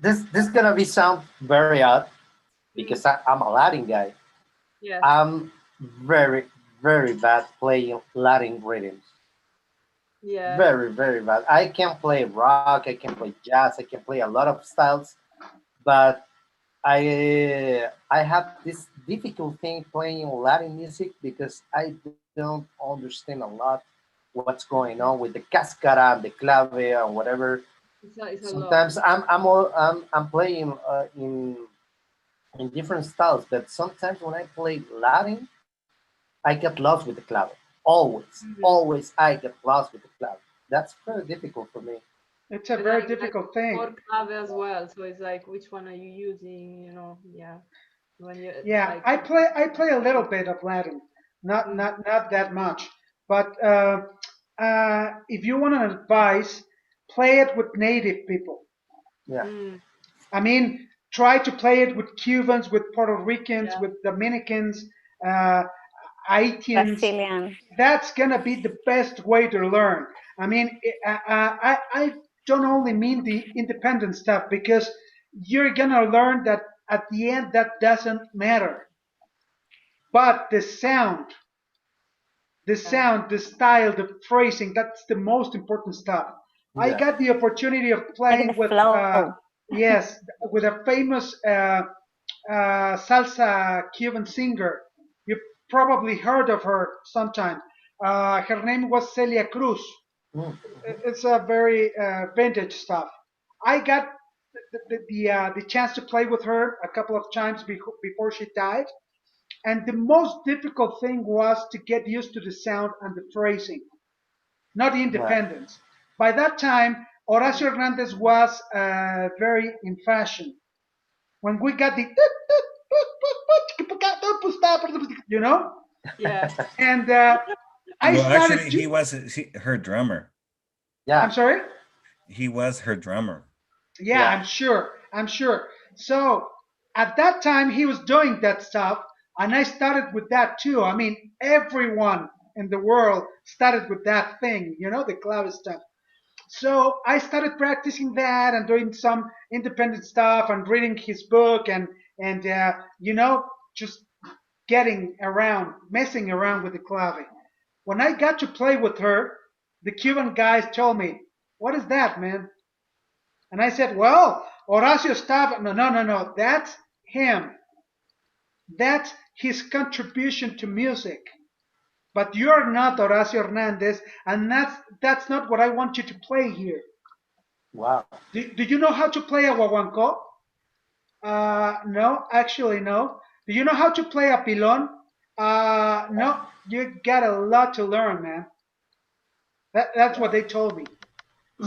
This gonna be sound very odd because I'm a Latin guy. Yeah. I'm very, very bad playing Latin rhythms. Yeah. Very, very bad. I can play rock, I can play jazz, I can play a lot of styles, but I have this difficult thing playing Latin music because I don't understand a lot what's going on with the cascara and the clave and whatever. It's a lot. Sometimes I'm playing in different styles, but sometimes when I play Latin, I get lost with the clave. Always, always I get lost with the clave. That's very difficult for me. It's a And very like difficult thing. more clave as well. So it's like, which one are you using? You know, yeah. When you Yeah, like. I play a little bit of Latin, not that much. But if you want an advice, play it with native people. Yeah, Mm, I mean, try to play it with Cubans, with Puerto Ricans, yeah. with Dominicans, uh, Haitians. Brazilian. That's gonna be the best way to learn. I mean, I don't only mean the independent stuff because you're gonna learn that at the end that doesn't matter. But Yeah. the style, the phrasing, that's the most important stuff. I yeah, got the opportunity of Like the playing with, flow. yes, with a famous salsa Cuban singer. You probably heard of her sometime. Her name was Celia Cruz. mm, It's a very vintage stuff. I got the chance to play with her a couple of times before she died. And the most difficult thing was to get used to the sound and the phrasing, not the yeah, independence. By that time, Horacio Hernandez was very in fashion. When we got the, you know, Yeah. and I well, started actually, to, her drummer. I'm yeah, sorry? He was her drummer. Yeah, yeah, I'm sure. I'm sure. So at that time, he was doing that stuff, and I started with that too. I mean, everyone in the world started with that thing, the cloud stuff. So I started practicing that and doing some independent stuff and reading his book and just getting around, messing around with the clave. When I got to play with her, the Cuban guys told me, "What is that, man?" And I said, "Well, Horacio Stava, no, no, no, no, that's him. That's his contribution to music. But you're not Horacio Hernandez, and that's not what I want you to play here. wow, Do you know how to play a guaguancó? No, actually, no. Do you know how to play a pilon? No, you got a lot to learn, man. That's what wow, they told me.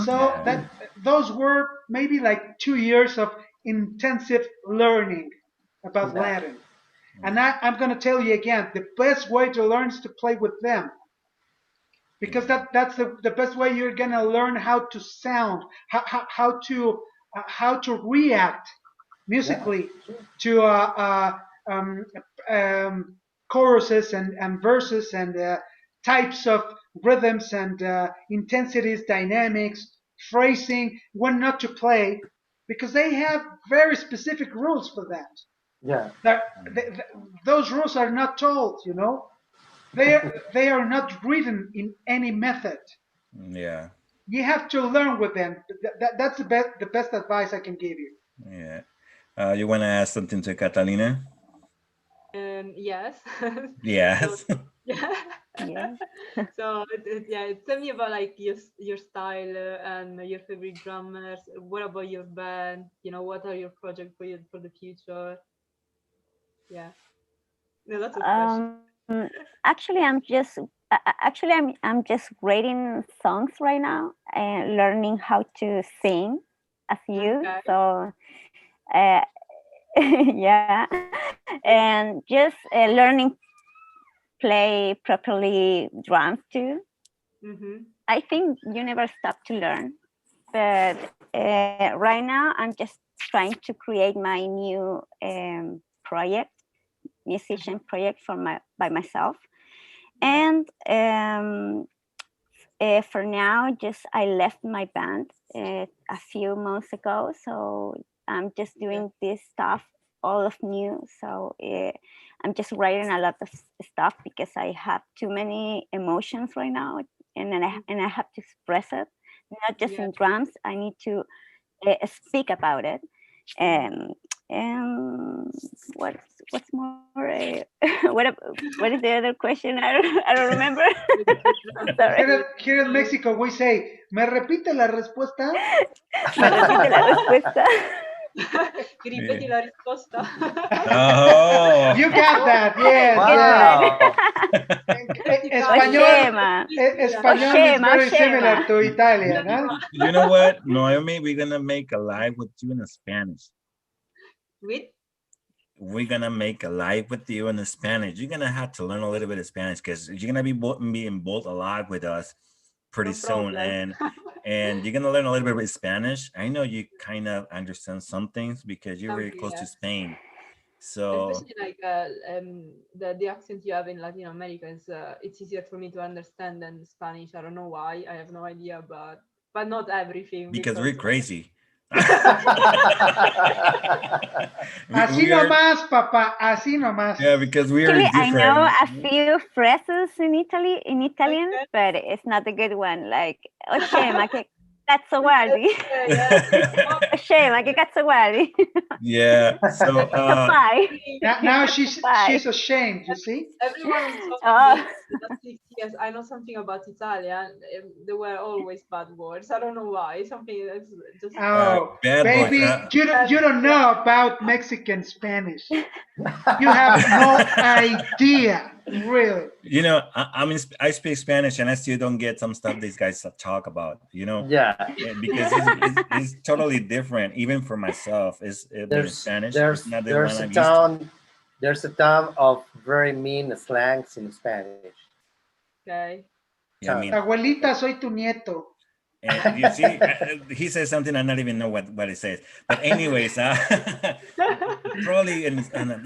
So Yeah. that those were maybe like 2 years of intensive learning about yeah, Latin. And I'm going to tell you again, the best way to learn is to play with them because Yeah. that's the best way you're going to learn how to sound, how to react yeah, musically sure. to um, choruses and verses and types of rhythms and intensities, dynamics, phrasing, when not to play, because they have very specific rules for that. Yeah, That those rules are not told. They are not written in any method. Yeah. You have to learn with them. That's the best advice I can give you. Yeah. You want to ask something to Catalina? Yes. So, Yes. yeah. Yes. So yeah, tell me about like your style and your favorite drummers. What about your band? You know, what are your projects for the future? Yeah, a lot of questions. Actually, I'm just grading songs right now and learning how to sing as you. Okay. So, uh, yeah, and just learning play properly drums too. Mm-hmm. I think you never stop to learn, but right now I'm just trying to create my new project, musician project by myself. And for now, just I left my band a few months ago, so I'm just Yeah. doing this stuff all of new. So I'm just writing a lot of stuff because I have too many emotions right now, and I have to express it, not just Yeah. in drums. I need to speak about it. And what's more? What is the other question? I don't remember. Sorry. Here in Mexico, we say, ¿me repite la respuesta? Me repite la respuesta. Mi ripeti la risposta. Oh. You got that, yes, yes. Wow. Español, Oshema. Español is Oshema, very similar Oshema. to Italian, huh? You know what, Noemi? We're gonna make a live with you in Spanish. With We're gonna make a live with you in Spanish. You're gonna have to learn a little bit of Spanish because you're gonna be being both alive with us pretty no soon, problem. and you're gonna learn a little bit of Spanish. I know you kind of understand some things because you're very Something, close to yes. Spain. So Especially like the accent you have in Latin America is it's easier for me to understand than Spanish. I don't know why. I have no idea, but not everything because we're because crazy. Así we are, nomás, papá, así nomás. yeah, because we are Actually, I know different. a few phrases in Italian, Okay. but it's not a good one. Like, Oshema, che cazzo guardi? Yeah. Oshema, che cazzo guardi? Yeah. So Che fai? Now Che she's fai? ashamed, you see? Everyone who talked to Oh. me the last 6 years, I know something about Italian. There were always bad words. I don't know why. Something that's just Oh, bad boys. baby, you don't know about Mexican Spanish. You have no idea, really. You know, I mean, I speak Spanish and I still don't get some stuff these guys talk about, you know, Yeah. because it's totally different, even for myself. It's being Spanish. It's not the one I'm used to. There's a ton of very mean slangs in Spanish. okay. Yeah, I mean, Abuelita, soy tu nieto. and you see, he says something I don't even know what it says. But anyways, probably in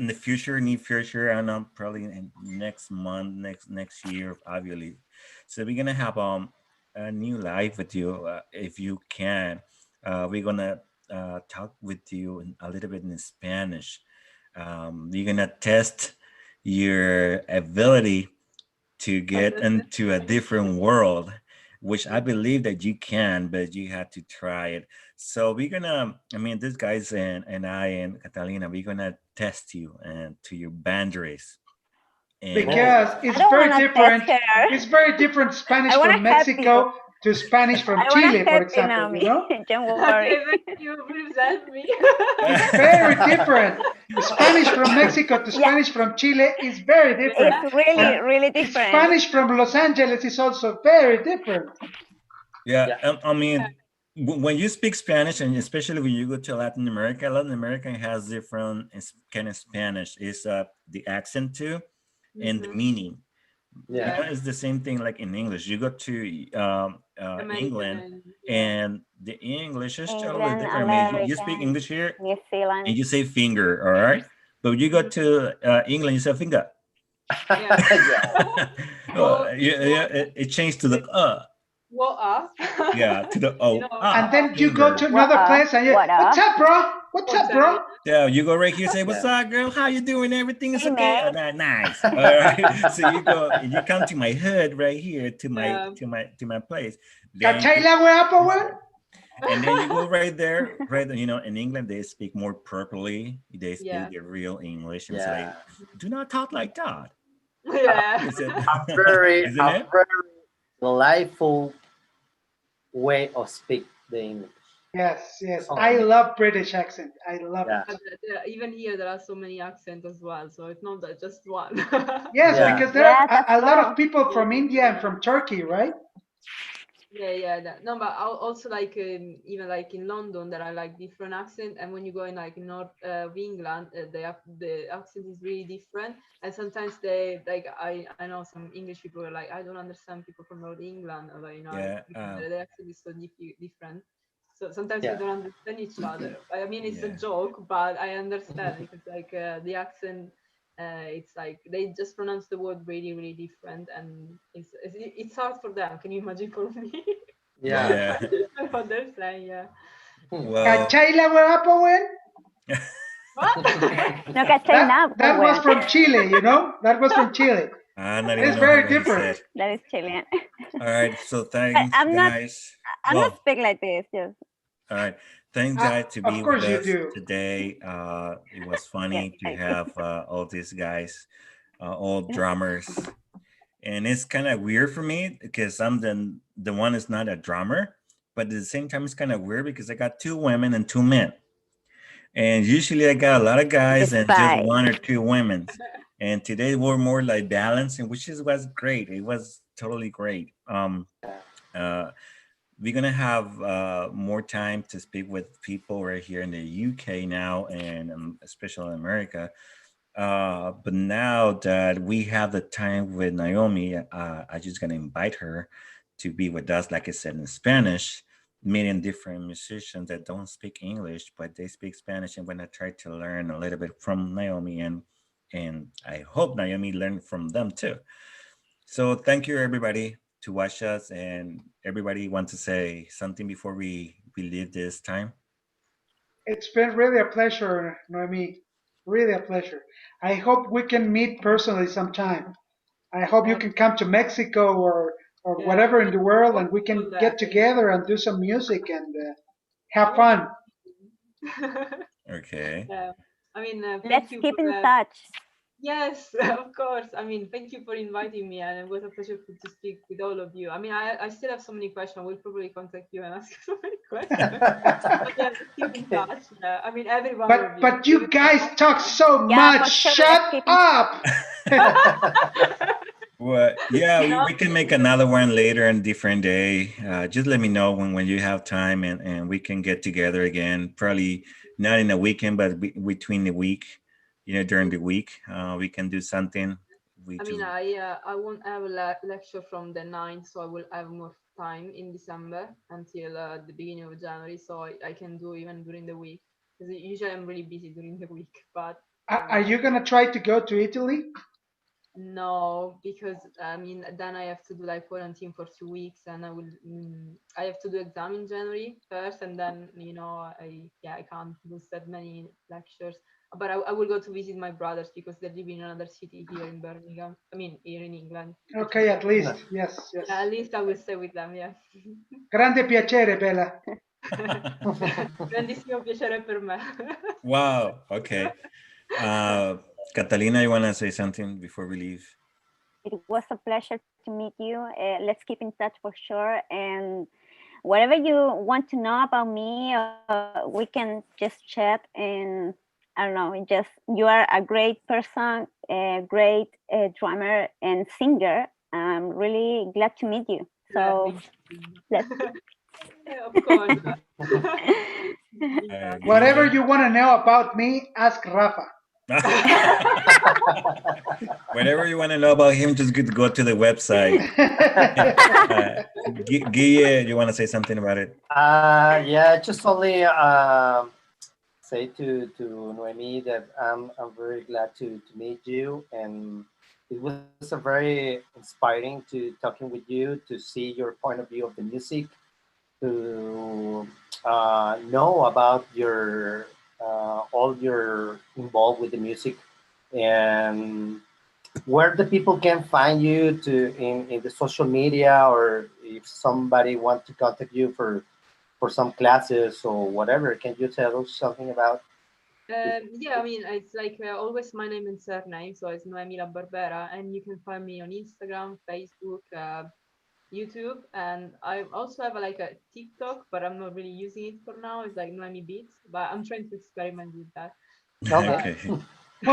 the future, near future, I don't know, probably in next month, next year, obviously. So we're gonna have a new live with you, if you can. We're gonna talk with you a little bit in Spanish. We're gonna test your ability to get into a different world, which I believe that you can, but you have to try it. So we're gonna, I mean, these guys and I and Catalina, we're gonna test you and to your boundaries. And Because I don't want to test her. it's very different Spanish I want from to help you. Mexico to Spanish from I want Chile, to for help you, example, you Naomi. know? Don't Okay, worry. thank you. Please help me. It's very different. Spanish from Mexico to Yeah, Spanish from Chile is very different. it's really, And really different. Spanish from Los Angeles is also very different. yeah, Yeah. I mean, when you speak Spanish, and especially when you go to Latin America has different kind of Spanish. Is the accent too, and the Mhm. meaning. You Yeah. know, it's the same thing like in English. You go to England, American, yeah. and the English is totally England, different. I mean, you speak American, English here, New and Zealand. you say finger, all right? But you go Mhm. to England, you say finger. Yeah. Yeah. It changed to the What up? yeah, to the You know, And then you go to finger. another place and you, What what's up? up, bro? What's up, bro? hotel. Yeah, you go right here, say, "What's Yeah. up, girl? How you doing? Everything is Hey, okay." Oh, man. nice. All right. So you go, you come to my hood right here, to my Yeah. to my place. Then ¿Cachai la wea, po, weón? And then you go right there, right? You know, in England they speak more properly. They speak Yeah. the real English, and it's Yeah, like, do not talk like that. Yeah. Is it? Isn't a it? very delightful way of speak the English. Yes, yes. So I amazing. love British accent. I love Yeah, it. Even here there are so many accents as well, so it's not that just one. Yes, yeah, because there Yeah, are that's a lot of true. people Yeah, from India and from Turkey, right? yeah. No, but also like even like in London, there are like different accent, and when you go in like north of England, the accent is really different, and sometimes they like I know some English people are like I don't understand people from North England, or like, you know, Yeah. because the accent is so different. So sometimes we yeah, don't understand each other. I mean, it's a Yeah. joke, but I understand because like the accent, it's like they just pronounce the word really, really different, and it's hard for them. Can you imagine for me? yeah. I Yeah. understand what they're saying. Yeah. Hmm. Well, ¿Cachai la hueá, Powen? What? No caché nada, pues, That was weón. from Chile, you know? That was from Chile. I not It's even know very what he different. said. That is Chilean. All right. So But thanks, guys. I'm not Well, speak like this. Just all right. Thanks, guys, to Of be with course you us do. today. It was yes, funny to I do. have all these guys, all drummers, and it's kind of weird for me because I'm the one is not a drummer, but at the same time it's kind of weird because I got two women and two men, and usually I got a lot of The guys and just spy. one or two women, and today we're more like balanced, and which is was great. It was totally great. Uh, we're gonna have more time to speak with people right here in the UK now, and especially in America. But now that we have the time with Naomi, I just gonna invite her to be with us, like I said, in Spanish, meeting different musicians that don't speak English, but they speak Spanish, and when I try to learn a little bit from Naomi, and I hope Naomi learned from them too. So thank you everybody to watch us, and everybody want to say something before we leave this time. It's been really a pleasure, Noemi. Really a pleasure. I hope we can meet personally sometime. I hope you Yeah. can come to Mexico or Yeah. whatever in the world, and we Hopeful can that get together and do some music and that have would be fun. amazing. Okay. Yeah. I mean, thank Let's you keep for in touch. yes, of course. I mean, thank you for inviting me, and it was a pleasure to speak with all of you. I mean, I still have so many questions. We'll probably contact you and ask so many questions. But yeah, let's keep in Okay. touch. Yeah. I mean, every one of But you. but Even you guys talk so Yeah, much. for sure. Shut Let's keep in touch. up. Well, yeah, no, we can make another one later on different day. Just let me know when you have time, and we can get together again. Probably not in a weekend, but between the week, during the week, we can do something. We I mean, just I won't have a lecture from the 9th, so I will have more time in December until the beginning of January, so I can do even during the week. Because usually I'm really busy during the week, but Are you gonna try to go to Italy? no, because I mean, then I have to do like quarantine for 2 weeks, and I have to do exam in January first, and then I can't lose that many lectures. But I will go to visit my brothers because they live in another city here in Birmingham. I mean, here in England, which is Okay, at great. No. least. Yes, yes. Yeah, at least I will stay with them. Yeah. Grande piacere, Bella. Grandissimo piacere per me. wow. Okay. Uh, Catalina, you wanna say something before we leave? It was a pleasure to meet you. Let's keep in touch for sure. And whatever you want to know about me, we can just chat. And I don't know, you are a great person, a great drummer and singer. I'm really glad to meet you. Yeah, So thank you. let's Yeah, of course. Whatever Guille? you want to know about me, ask Rafa. Whatever you want to know about him, just go to the website. Guille, you want to say something about it? Yeah, just only say to Noemi that I'm very glad to meet you, and it was a very inspiring to talking with you, to see your point of view of the music, to know about your all your involved with the music, and where the people can find you in the social media, or if somebody wants to contact you for some classes or whatever. Can you tell us something about this? Yeah, I mean, it's like always my name and surname, so it's Noemi La Barbera, and you can find me on Instagram, Facebook, YouTube, and I also have like a TikTok, but I'm not really using it for now. It's like Noemi Beats, but I'm trying to experiment with that. Okay. But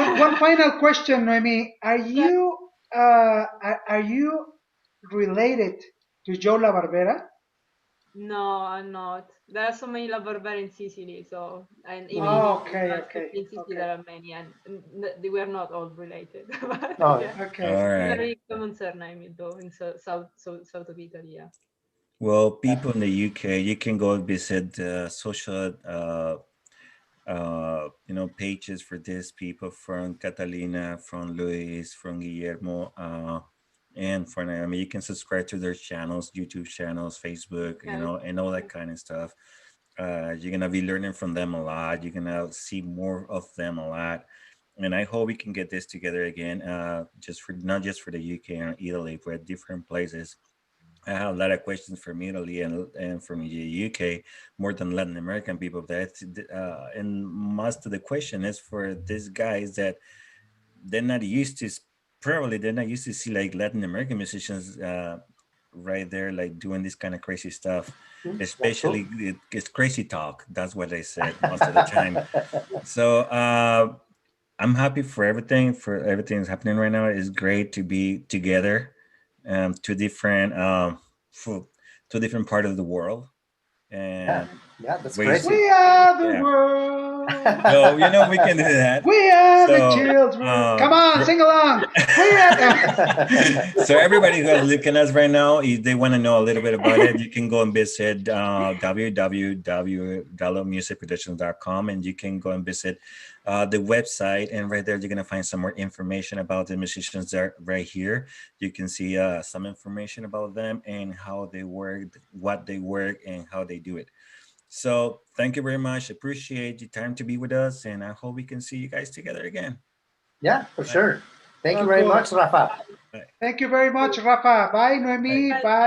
Okay. One final question, Noemi. yeah, Are you related to Joe La Barbera? no, I'm not. There are so many La Barbera in Sicily, so and even in Mm. Oh, Italy, okay, especially okay, in Sicily, okay, there are many, and they were not all related. But Oh, yeah, okay. All it's a right. very common surname though in south of Italy. Yeah. Well, yeah. people in the UK, you can go visit social pages for these people from Catalina, from Luis, from Guillermo, and for Naomi. You can subscribe to their channels, YouTube channels, Facebook, Yeah. and all that kind of stuff. You're gonna be learning from them a lot. You're gonna see more of them a lot. And I hope we can get this together again, just for not just for the UK and Italy, but different places. I have a lot of questions from Italy and from the UK, more than Latin American people. And most of the question is for these guys that they're not used to. Probably they're not used to see like Latin American musicians right there, like doing this kind of crazy stuff. That's cool. Especially it's crazy talk. That's what they said most of the time. So I'm happy for everything that's happening right now. It's great to be together, two different for two different part of the world, Yeah, and yeah, that's ways. crazy. We are the Yeah, world. so we can do that. We are the So children. Come on, sing along. We are. so everybody who is looking at us right now, if they want to know a little bit about it, you can go and visit www.musicproductions.com, and you can go and visit the website. And right there, you're going to find some more information about the musicians that are right here. You can see some information about them and how they work, what they work, and how they do it. So thank you very much. Appreciate your time to be with us, and I hope we can see you guys together again. Yeah, for Bye. sure. Thank you Oh, very cool. much, Rafa. Bye. Thank you very much, Rafa. Bye, Bye. Noemi. Bye. Bye.